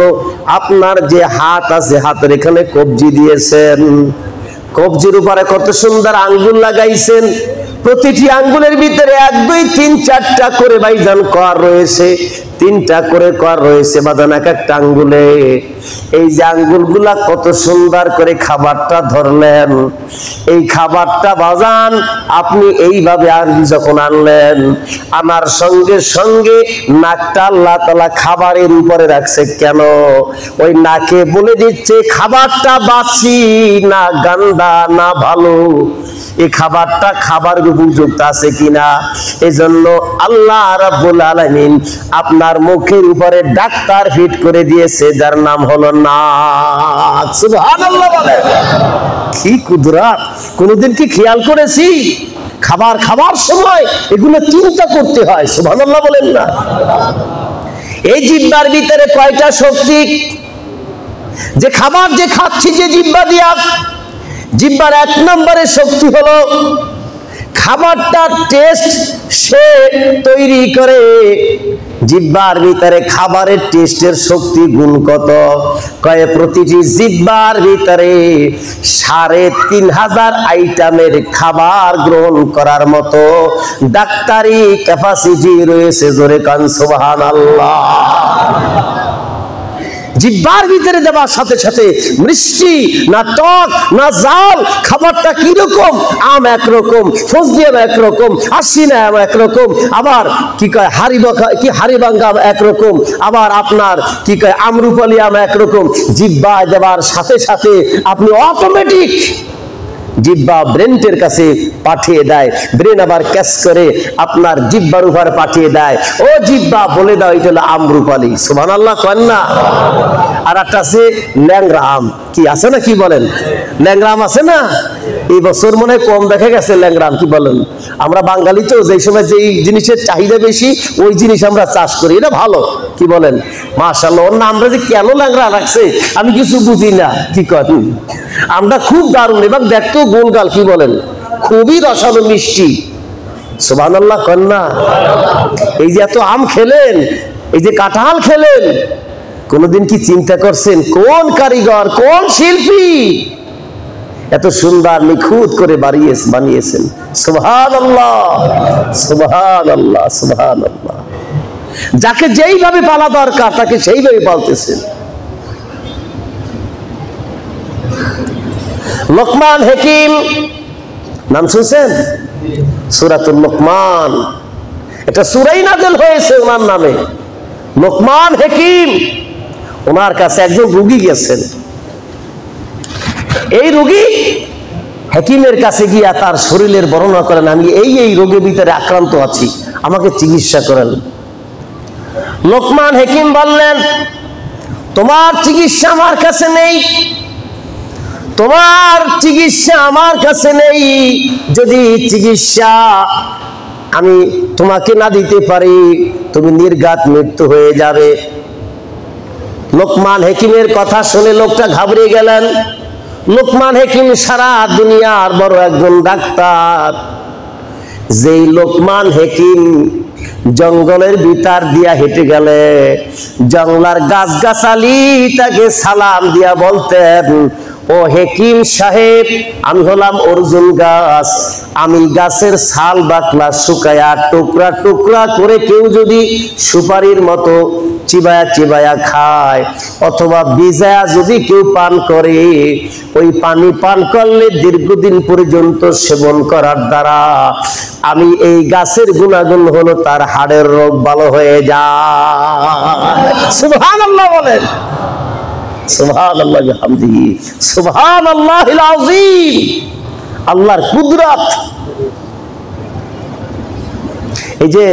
A: আপনার যে হাত আছে হাতের এখানে কবজি দিয়েছেন। কবজির উপরে কত সুন্দর আঙ্গুল লাগাইছেন। প্রতিটি আঙ্গুলের ভিতরে 1 2 3 4টা করে ভাইজান কর রয়েছে, 3টা করে কর রয়েছে বাজান এক একটা আঙ্গুলে। এই যে আঙ্গুলগুলা কত সুন্দর করে খাবারটা ধরলেন। এই খাবারটা বাজান আপনি এইভাবে যখন আনলেন, আনার সঙ্গে সঙ্গে নাকটা আল্লাহ তাআলা খাবারের উপরে রাখছে। কেন? ওই নাকে বলে দিচ্ছে খাবারটা বাসি না গান্দা না ভালো, এই খাবারটা খাবার উপযুক্ত আছে কিনা। এজন্য আল্লাহ রাব্বুল আলামিন আপনার মুখের উপরে ডাক্তার ফিট করে দিয়েছে যার নাম হলো নাক। সুবহানাল্লাহ বলে। কি কুদরত! কোনদিন কি খেয়াল করেছি খাবার খাবার সময় এগুলো চিন্তা করতে হয়? সুবহানাল্লাহ বলেন না। এই জিহ্বার ভিতরে কয়টা শক্তি? যে খাবার যে খাচ্ছি যে জিহ্বা দিয়া, জিহ্বার 1 নম্বরের শক্তি হলো খাবারটার টেস্ট সে তৈরি করে। জিহ্বার ভিতরে খাবারের টেস্টের শক্তি গুণ কত? কয়ে প্রতিটি জিহ্বার ভিতরে 3500 আইটেমের খাবার গ্রহণ করার মতো ডাক্তারি ক্যাপাসিটি রয়েছে। জোরে কান সুবহানাল্লাহ। জিহ্বার ভিতরে দেওয়ার সাথে সাথে মিষ্টি না টক না জাল, খাবারটা কি রকম? আম একরকম, ফজলি আম একরকম, আশিনা আম একরকম, আবার কি কয় হারিবাঙ্গা আম একরকম, আবার আপনার কি কয় আমরুপালি আম একরকম। জিহ্বায় দেওয়ার সাথে সাথে আপনি অটোমেটিক জিহ্বা ব্রেনের কাছে পাঠিয়ে দেয়, ব্রেন আবার ক্যাচ করে আপনার জিহ্বার উপরে পাঠিয়ে দেয়। ও জিহ্বা বলে দাও এটা হলো আমরুপালি। সুবহানাল্লাহ করেন না? আর একটা আছে ল্যাংড়া আম। কি আছে না? কি বলেন? ল্যাংড়া আম আছে না? এই বছর মনে হয় কম দেখা গেছে ল্যাংড়া আম। কি বলেন? আমরা বাঙালি তো যেই সময় যেই জিনিসের চাহিদা বেশি ওই জিনিস আমরা চাষ করি, এটা ভালো। কি বলেন? মাশাআল্লাহ। ওর নামটা যে কেন ল্যাংড়া রাখছে আমি কিছু বুঝি না। কি করেন? আমরা খুব দারুণ এবং দেখতেও গোলগাল। কি বলেন? খুবই রসালো মিষ্টি। সুবহানাল্লাহ কন্যা। এই যে এত আম খেলেন, এই যে কাঁঠাল খেলেন, কোনদিন কি চিন্তা করছেন কোন কারিগর, কোন শিল্পী এত সুন্দর নিখুঁত করে বানিয়েছেন? সুবহানাল্লাহ, সুবহানাল্লাহ, সুবহানাল্লাহ। যাকে যেইভাবে পালা দরকার তাকে সেইভাবে পালতেছেন। লোকমান হাকিম নাম শুনছেন? সূরাতুল লোকমান, এটা সূরাই নাযিল হয়েছে ওনার নামে। লোকমান হাকিম, ওনার কাছে একজন রোগী গেছেন। এই রোগী হাকিমের কাছে গিয়া তার শরীরের বর্ণনা করেন, আমি এই রোগের ভিতরে আক্রান্ত আছি, আমাকে চিকিৎসা করেন। লোকমান হাকিম বললেন, তোমার চিকিৎসা আমার কাছে নেই, তোমার চিকিৎসা আমার কাছে নেই। যদি চিকিৎসা আমি তোমাকে না দিতে পারি, তুমি নির্ঘাত মৃত্যু হয়ে যাবে। লোকমান হাকিমের কথা শুনে লোকটা ঘাবড়ে গেলেন। লোকমান হাকিম সারা দুনিয়ার বড় একজন ডাক্তার। যেই লোকমান হাকিম জঙ্গলের ভিতর দিয়া হেঁটে গেলে জঙ্গলার গাছগাছালি তাকে সালাম দিয়া বলতেন, ও হাকিম সাহেব, আমি হলাম অর্জুন গাছ, আমি গাছের ছাল বাকলা শুকায়া টুকরা টুকরা করে কেউ যদি সুপারির মতো চিবায়া চিবায়া খায় অথবা ভিজায়া যদি কেউ পান করে, ওই পানি পান করলে দীর্ঘদিন পর্যন্ত সেবন করার দ্বারা আমি এই গাছের গুণাগুণ হলো তার হাড়ের রোগ ভালো হয়ে যায়। সুবহানাল্লাহ বলেন, সুবহানাল্লাহ বিহামদিহি, সুবহানাল্লাহিল আযীম। আল্লাহর কুদরত। এই যে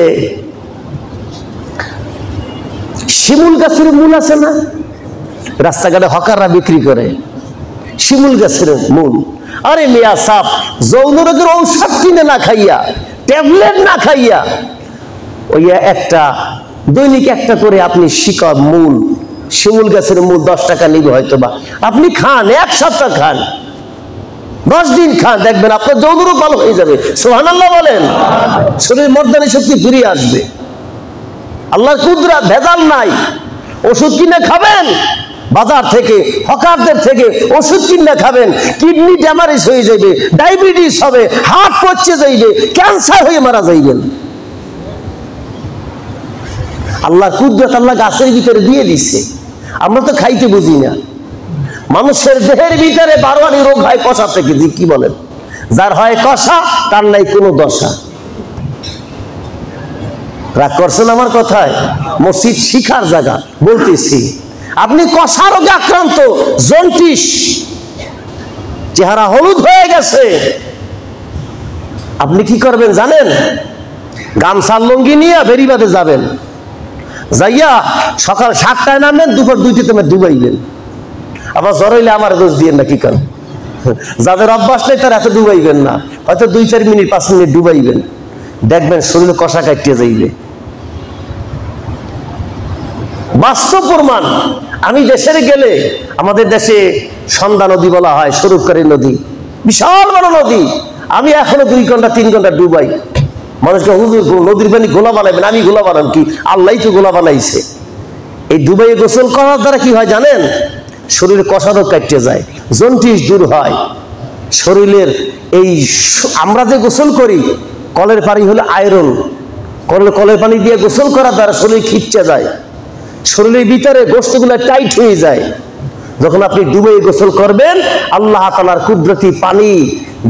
A: শিমুল গাছের মূল আছে না, রাস্তাঘাটে হকাররা বিক্রি করে শিমুল গাছের মূল। আরে মিয়া সাপ, যৌন রোগের ঔষধ কিনে না খাইয়া, ট্যাবলেট না খাইয়া, ওই একটা দৈনিক একটা করে আপনি শিকড় মূল, শিমুল গাছের মূল 10 টাকা নিবে হয়তো বা, আপনি খান, 1 সপ্তাহ খান, 10 দিন খান, দেখবেন আপনার যৌন রোগ ভালো হয়ে যাবে। সুবহানাল্লাহ বলেন। শরীর মর্দানি শক্তি ফিরে আসবে। আল্লাহর কুদরত, ভেজাল নাই। ওষুধ কিনে খাবেন বাজার থেকে, হকারদের থেকে ওষুধ কিনে খাবেন, কিডনি ড্যামারেজ হয়ে যাবে, ডায়াবেটিস হবে, হার্ট পচে যাইবে, ক্যান্সার হয়ে মারা যাইবেন। আল্লাহর কুদরত আল্লাহ গাছের ভিতরে দিয়ে দিছে, আমরা তো খাইতে বুঝি না। মানুষের দেহের ভিতরে 12 রোগ হয় কষা থেকে, কি বলেন? যার হয় কষা তার নাই কোনো দশা। রাগ করছেন আমার কথায়? মসজিদ শিখার জায়গা, বলতেছি। আপনি কষা রোগে আক্রান্ত, জন্ডিস, চেহারা হলুদ হয়ে গেছে, আপনি কি করবেন জানেন? গামছার লুঙ্গি নিয়ে বেরিবাদে যাবেন, যাইয়া সকাল 7টায় নামবেন, দুপুর 2টায় তুমি ডুবাইবেন। আবার জ্বর হইলে আমার দোষ দিয়ে না, কি করেন? যাদের অভ্যাস নেই তারা এত ডুবাইবেন না, হয়তো 2-4 মিনিট 5 মিনিট ডুবাইবেন, দেখবেন শরীরে কষা কাটিয়ে যাইবে। বাস্তব প্রমাণ। আমি দেশের গেলে, আমাদের দেশে সন্ধ্যা নদী বলা হয়, স্বরূপকারী নদী, বিশাল বড় নদী। আমি এখনো 2 ঘন্টা 3 ঘন্টা ডুবাই। মানুষকে হুজুর নদীর পানি গোলা বানাইবেন, আমি গোলা বানান কি? আল্লাহই তো গোলা বানাইছে। এই ডুবাইয়ে গোসল করার দ্বারা কি হয় জানেন? শরীরে কষা রোগ কাটতে যায়, জন্ডিস দূর হয়। শরীরের এই আমরা যে গোসল করি, কলের পানি হলো আয়রন, কলের পানি দিয়ে গোসল করার দ্বারা শরীর খিঁচে যায়, শরীরের ভিতরে গোশতগুলো টাইট হয়ে যায়। যখন আপনি ডুবে গোসল করবেন, আল্লাহ তাআলার কুদরতি পানি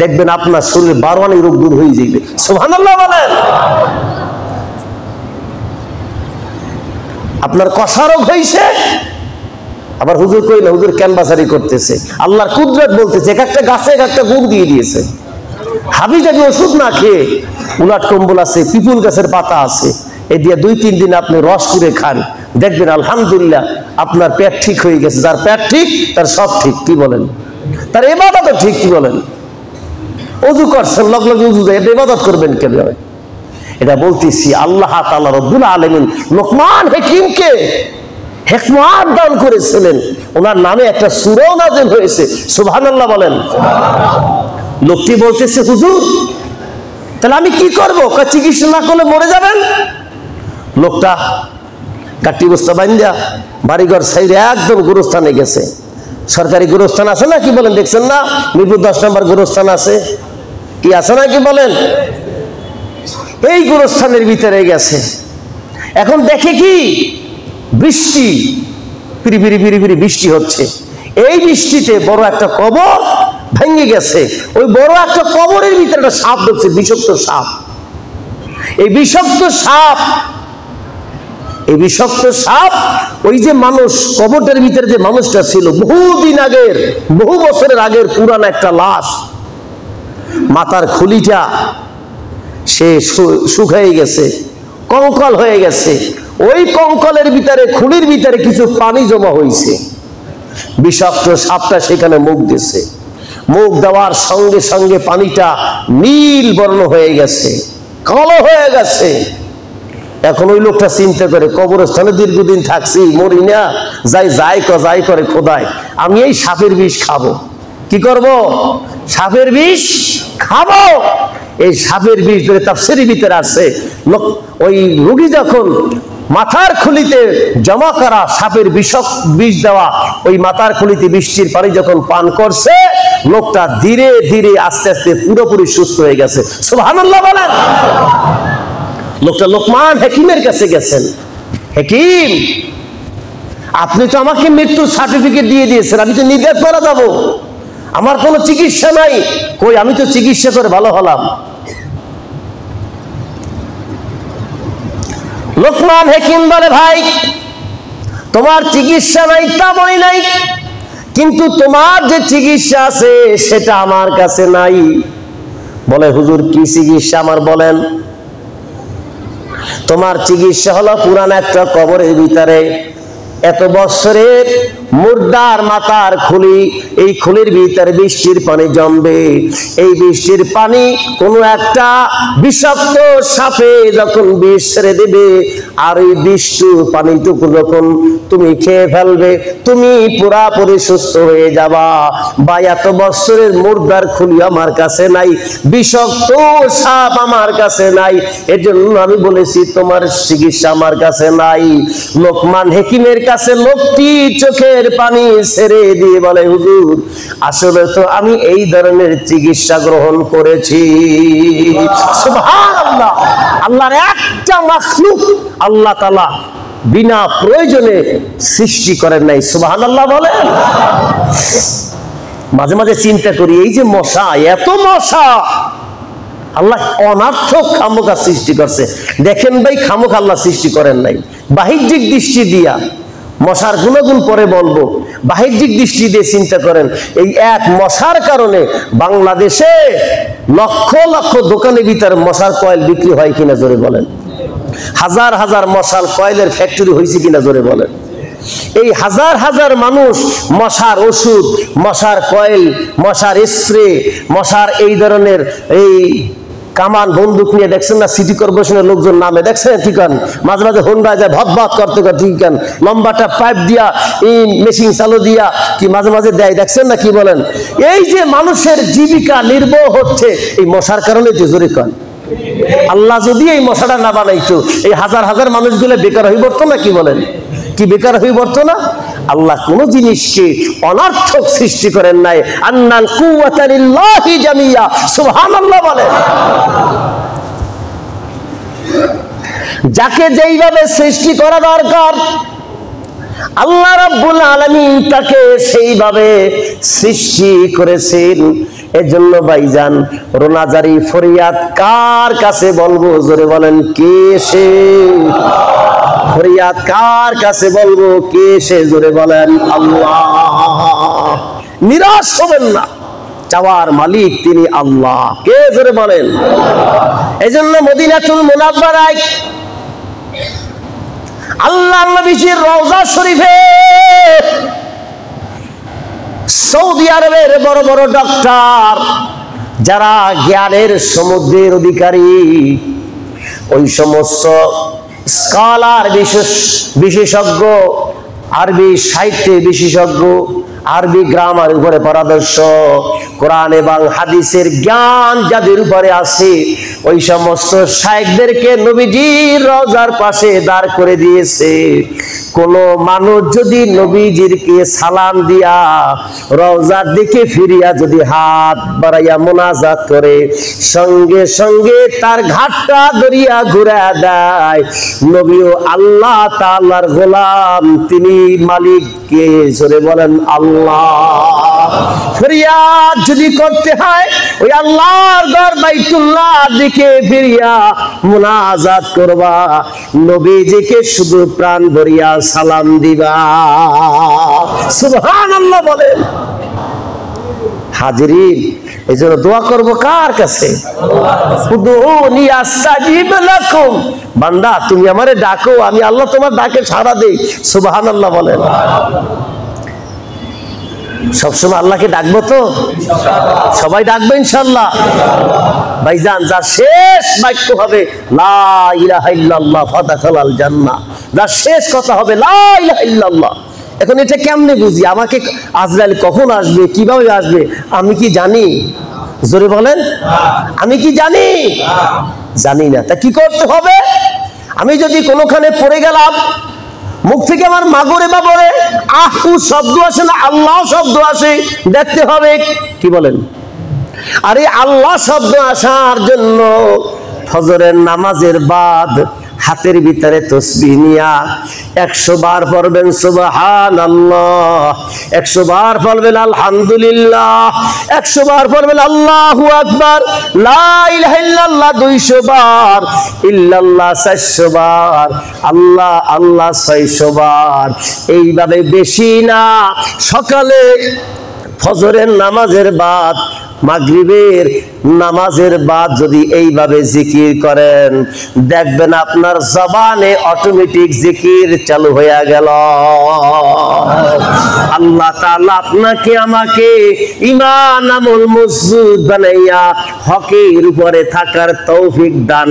A: দেখবেন আপনার শরীরে 12 রোগ দূর হয়ে যাবে। সুবহানাল্লাহ বলেন। আপনার কষা রোগ হয়েছে, আবার হুজুর কই না, হুজুর ক্যানভাসারি করতেছে। আল্লাহর কুদরত বলতেছে, এক একটা গাছে এক একটা গুণ দিয়ে দিয়েছে। হাবিজাবি ওষুধ না খেয়ে, উলাট কম্বল আছে, পিপুল গাছের পাতা আছে, এই দিয়ে 2-3 দিন আপনি রস করে খান, দেখবেন আলহামদুলিল্লাহ আপনার পেট ঠিক হয়ে গেছে। যার পেট ঠিক তার সব ঠিক, কি বলেন? তার ইবাদত ঠিক, কি বলেন? ওযু করছেন, লগ লগ ওযু দেয়, এটা ইবাদত করবেন কেন? এটা বলতেছি আল্লাহ তাআলা রব্বুল আলামিন লোকমান হাকিমকে হিকমত দান করেছিলেন, ওনার নামে একটা সূরাও নাযিল হয়েছে। সুবহানাল্লাহ বলেন। লোকটি বলতেছে, হুজুর তাহলে আমি কি করবো? চিকিৎসা না করলে মরে যাবেন। লোকটা কাটি বস্তা বান্ধা বাড়িঘর সাইডে একদম গোরস্থানে গেছে। সরকারি গোরস্থান আছে না, কি বলেন? দেখছেন না, মিরপুর 10 নম্বর গোরস্থান আছে, কি আছে না, কি বলেন? এই গোরস্থানের ভিতরে গেছে। এখন দেখে কি বৃষ্টি, পিরি পিরি পিরি পিরি বৃষ্টি হচ্ছে। এই বৃষ্টিতে বড় একটা কবর ভেঙে গেছে। ওই বড় একটা কবরের ভিতরে একটা সাপ ঢুকছে, বিষাক্ত সাপ। এই বিষাক্ত সাপ, এই বিষাক্ত সাপ ওই যে মানুষ কবরটার ভিতরে যে মানুষটা ছিল, বহুদিন আগের, বহু বছরের আগের পুরান একটা লাশ, মাথার খুলিটা সে শুকিয়ে গেছে, কঙ্কাল হয়ে গেছে। ওই কঙ্কালের ভিতরে, খুলির ভিতরে কিছু পানি জমা হয়েছে। বিষাক্ত সাপটা সেখানে মুখ দিছে। মুখ দেওয়ার সঙ্গে সঙ্গে পানিটা নীল বর্ণ হয়ে গেছে, কালো হয়ে গেছে। এখন ওই লোকটা চিন্তা করে, কবরস্থানে দীর্ঘদিন থাকছি, মরি না, যাই করে খোদায়, আমি এই সাপের বিষ খাবো। কি করব? সাপের বিষ খাবো। এই সাপের বিষ ধরে তাফসীরের ভিতরে আছে, ওই রোগী যখন মাথার খুলিতে জমা করা সাপের বিষ দেওয়া ওই মাথার খুলিতে বৃষ্টির পানি যখন পান করছে, লোকটা ধীরে ধীরে আস্তে আস্তে পুরোপুরি সুস্থ হয়ে গেছে। সুবহানাল্লাহ বলেন। লোকটা লোকমান হাকিমের কাছে গেছেন। হাকিম, আপনি তো আমাকে মৃত্যুর সার্টিফিকেট দিয়ে দিয়েছেন, আমি তো নির্ঘাত মারা যাবো, আমার কোনো চিকিৎসা নাই। কই, আমি তো চিকিৎসা করে ভালো হলাম। লোকমান হাকিম বলে, ভাই তোমার চিকিৎসা নাই তা বলি নাই, কিন্তু তোমার যে চিকিৎসা আছে সেটা আমার কাছে নাই। বলে, হুজুর কি চিকিৎসা আমার বলেন? তোমার চিকিৎসা হলো পুরান একটা কবরের ভিতরে এত বছরের মুর্দার মাথার খুলি, এই খুলির ভিতরে বৃষ্টির পানি জমবে। এই বৃষ্টির পানি কোনো একটা বিষাক্ত সাপে যখন বিষ ছেড়ে দেবে, আর ওই বিষটু পানিটুকু যখন তুমি খেয়ে ফেলবে, তুমি পুরাপুরি সুস্থ হয়ে যাবা। বা এত বছরের মুর্দার খুলি আমার কাছে নাই, বিষাক্ত সাপ আমার কাছে নাই, এজন্য আমি বলেছি তোমার চিকিৎসা আমার কাছে নাই। লোকমান হাকিমের কাছে লোকটি চোখের পানি ছেড়ে দিয়ে বলে, হুজুর আসলে তো আমি এই ধরনের চিকিৎসা গ্রহণ করেছি। সুবহানাল্লাহ। আল্লাহর একটা মাখলুক আল্লাহ তাআলা বিনা প্রয়োজনে সৃষ্টি করেন নাই। সুবহানাল্লাহ বলেন। মাঝে মাঝে চিন্তা করি, এই যে মশা, এত মশা আল্লাহ অনার্থক খামোখা সৃষ্টি করছে। দেখেন ভাই, খামোখা আল্লাহ সৃষ্টি করেন নাই। বাহ্যিক দৃষ্টি দিয়া মশার গুণগুণ পরে বলবো, বাহ্যিক দৃষ্টি দিয়ে চিন্তা করেন, এই এক মশার কারণে বাংলাদেশে লক্ষ লক্ষ দোকানের ভিতরে মশার কয়েল বিক্রি হয় কিনা জোরে বলেন। হাজার হাজার মশার কয়েলের ফ্যাক্টরি হয়েছে কিনা জোরে বলেন। এই হাজার হাজার মানুষ মশার ওষুধ, মশার কয়েল, মশার স্প্রে, মশার এই ধরনের এই কামান বন্দুক নিয়ে দেখছেন না সিটি কর্পোরেশনের লোকজন নামে, দেখছেন ঠিকান মাঝে মাঝে হোন্ডা যায় ভদ ভদ করতে করতে, ঠিকান লম্বাটা পাইপ দিয়া এই মেশিন চালু দিয়া কি মাঝে মাঝে দেয়, দেখছেন না, কি বলেন। এই যে মানুষের জীবিকা নির্বাহ হচ্ছে এই মশার কারণে, জোরে কন। আল্লাহ যদি এই মশাটা না বানাইতো, এই হাজার হাজার মানুষগুলো বেকার হয়ে পড়তো না, কি বলেন? কি বেকার হয়ে পড়তো না? আল্লাহ কোন জিনিসকে অনার্থক সৃষ্টি করেন নাই। আন্নাল কুওয়াতা লিল্লাহি জামিয়া। সুবহানাল্লাহ বলেন। যাকে যেইভাবে সৃষ্টি করা দরকার আল্লাহ রাব্বুল আলামিন তাকে সেইভাবে সৃষ্টি করেছেন। এজন্য ভাইজান, রোনাজারি ফরিয়াদ কার কাছে বলবো? জোরে বলেন, কে সে? ফরিয়াদ কার কাছে বলবো? কে সে? জোরে বলেন, আল্লাহ। নিরাশ হবেন না, চাওয়ার মালিক তিনি আল্লাহ। কে? জোরে বলেন। এজন্য মদিনাতুল মুনাওয়ারায় আল্লাহর নবীর রওজা শরীফে সৌদি আরবের বড় বড় ডক্টর, যারা জ্ঞানের সমুদ্রের অধিকারী, ওই সমস্ত স্কলার, বিশেষজ্ঞ, আরবি সাহিত্যে বিশেষজ্ঞ, আরবি গ্রামার উপরে পারদর্শ, কোরআন এবং হাদিসের জ্ঞান যাদের উপরে আছে, ওই সমস্ত শায়েখদেরকে নবীজির রওজার পাশে দাঁড় করে দিয়েছে। কোন মানুষ যদি নবীজিরকে সালাম দিয়া রওজার দিকে ফিরিয়া যদি হাত বাড়াইয়া মুনাজাত করে, সঙ্গে সঙ্গে তার ঘাটটা দরিয়া ঘুরে দেয়। নবীও আল্লাহ তাআলার গোলাম, তিনি মালিককে জোরে বলেন আল্লাহ। ফরিয়াদ যদি করতে হয় ওই আল্লাহর ঘর বাইতুল্লাহ দিকে ফিরিয়া মুনাজাত করবা, নবীজিকে শুধু প্রাণ ভরিয়া সালাম দিবা। সুবহানাল্লাহ বলেন। হাজিরিন, এই জন্য দোয়া করবো কার কাছে? উদউনি আস্তাজিব লাকুম, বান্দা তুমি আমারে ডাকো, আমি আল্লাহ তোমার ডাকে সাড়া দেই। সুবহানাল্লাহ বলেন। সবসময় আল্লাহকে ডাকবো তো? সবাই ডাকবে ইনশাআল্লাহ। ভাইজান, যা শেষ বাক্য হবে লা ইলাহা ইল্লাল্লাহ ফাদাখালাল জান্নাহ, যা শেষ কথা হবে লা ইলাহা ইল্লাল্লাহ। এখন এটা কেমনে বুঝি? আমাকে আজরাইল কখন আসবে, কিভাবে আসবে, আমি কি জানি? জোরে বলেন, আমি কি জানি? জানি না। তা কি করতে হবে? আমি যদি কোনোখানে পড়ে গেলাম, মুখ থেকে আমার মাগরে বাবরে আহু শব্দ আসে না, আল্লাহ শব্দ আসে, দেখতে হবে। কি বলেন? আরে আল্লাহ শব্দ আসার জন্য ফজরের নামাজের বাদ হাতের ভিতরে তসবিহ নিয়া 100 বার পড়বেন সুবহানাল্লাহ, 100 বার পড়বেন আলহামদুলিল্লাহ, 100 বার পড়বেন আল্লাহু আকবার, লা ইলাহা ইল্লাল্লাহ 200 বার, ইল্লাল্লাহ 400 বার, আল্লাহ আল্লাহ 600 বার। এইভাবে বেশি না, সকালে ফজরের নামাজের বাদ, মাগরিবের নামাজের বাদ যদি এইভাবে জিকির করেন, দেখবেন আপনার জবানে অটোমেটিক জিকির চালু হয়ে গেল। আল্লাহ তাআলা আপনাকে আমাকে ঈমান আমল মজবুত বানাইয়া হকের উপরে থাকার তৌফিক দান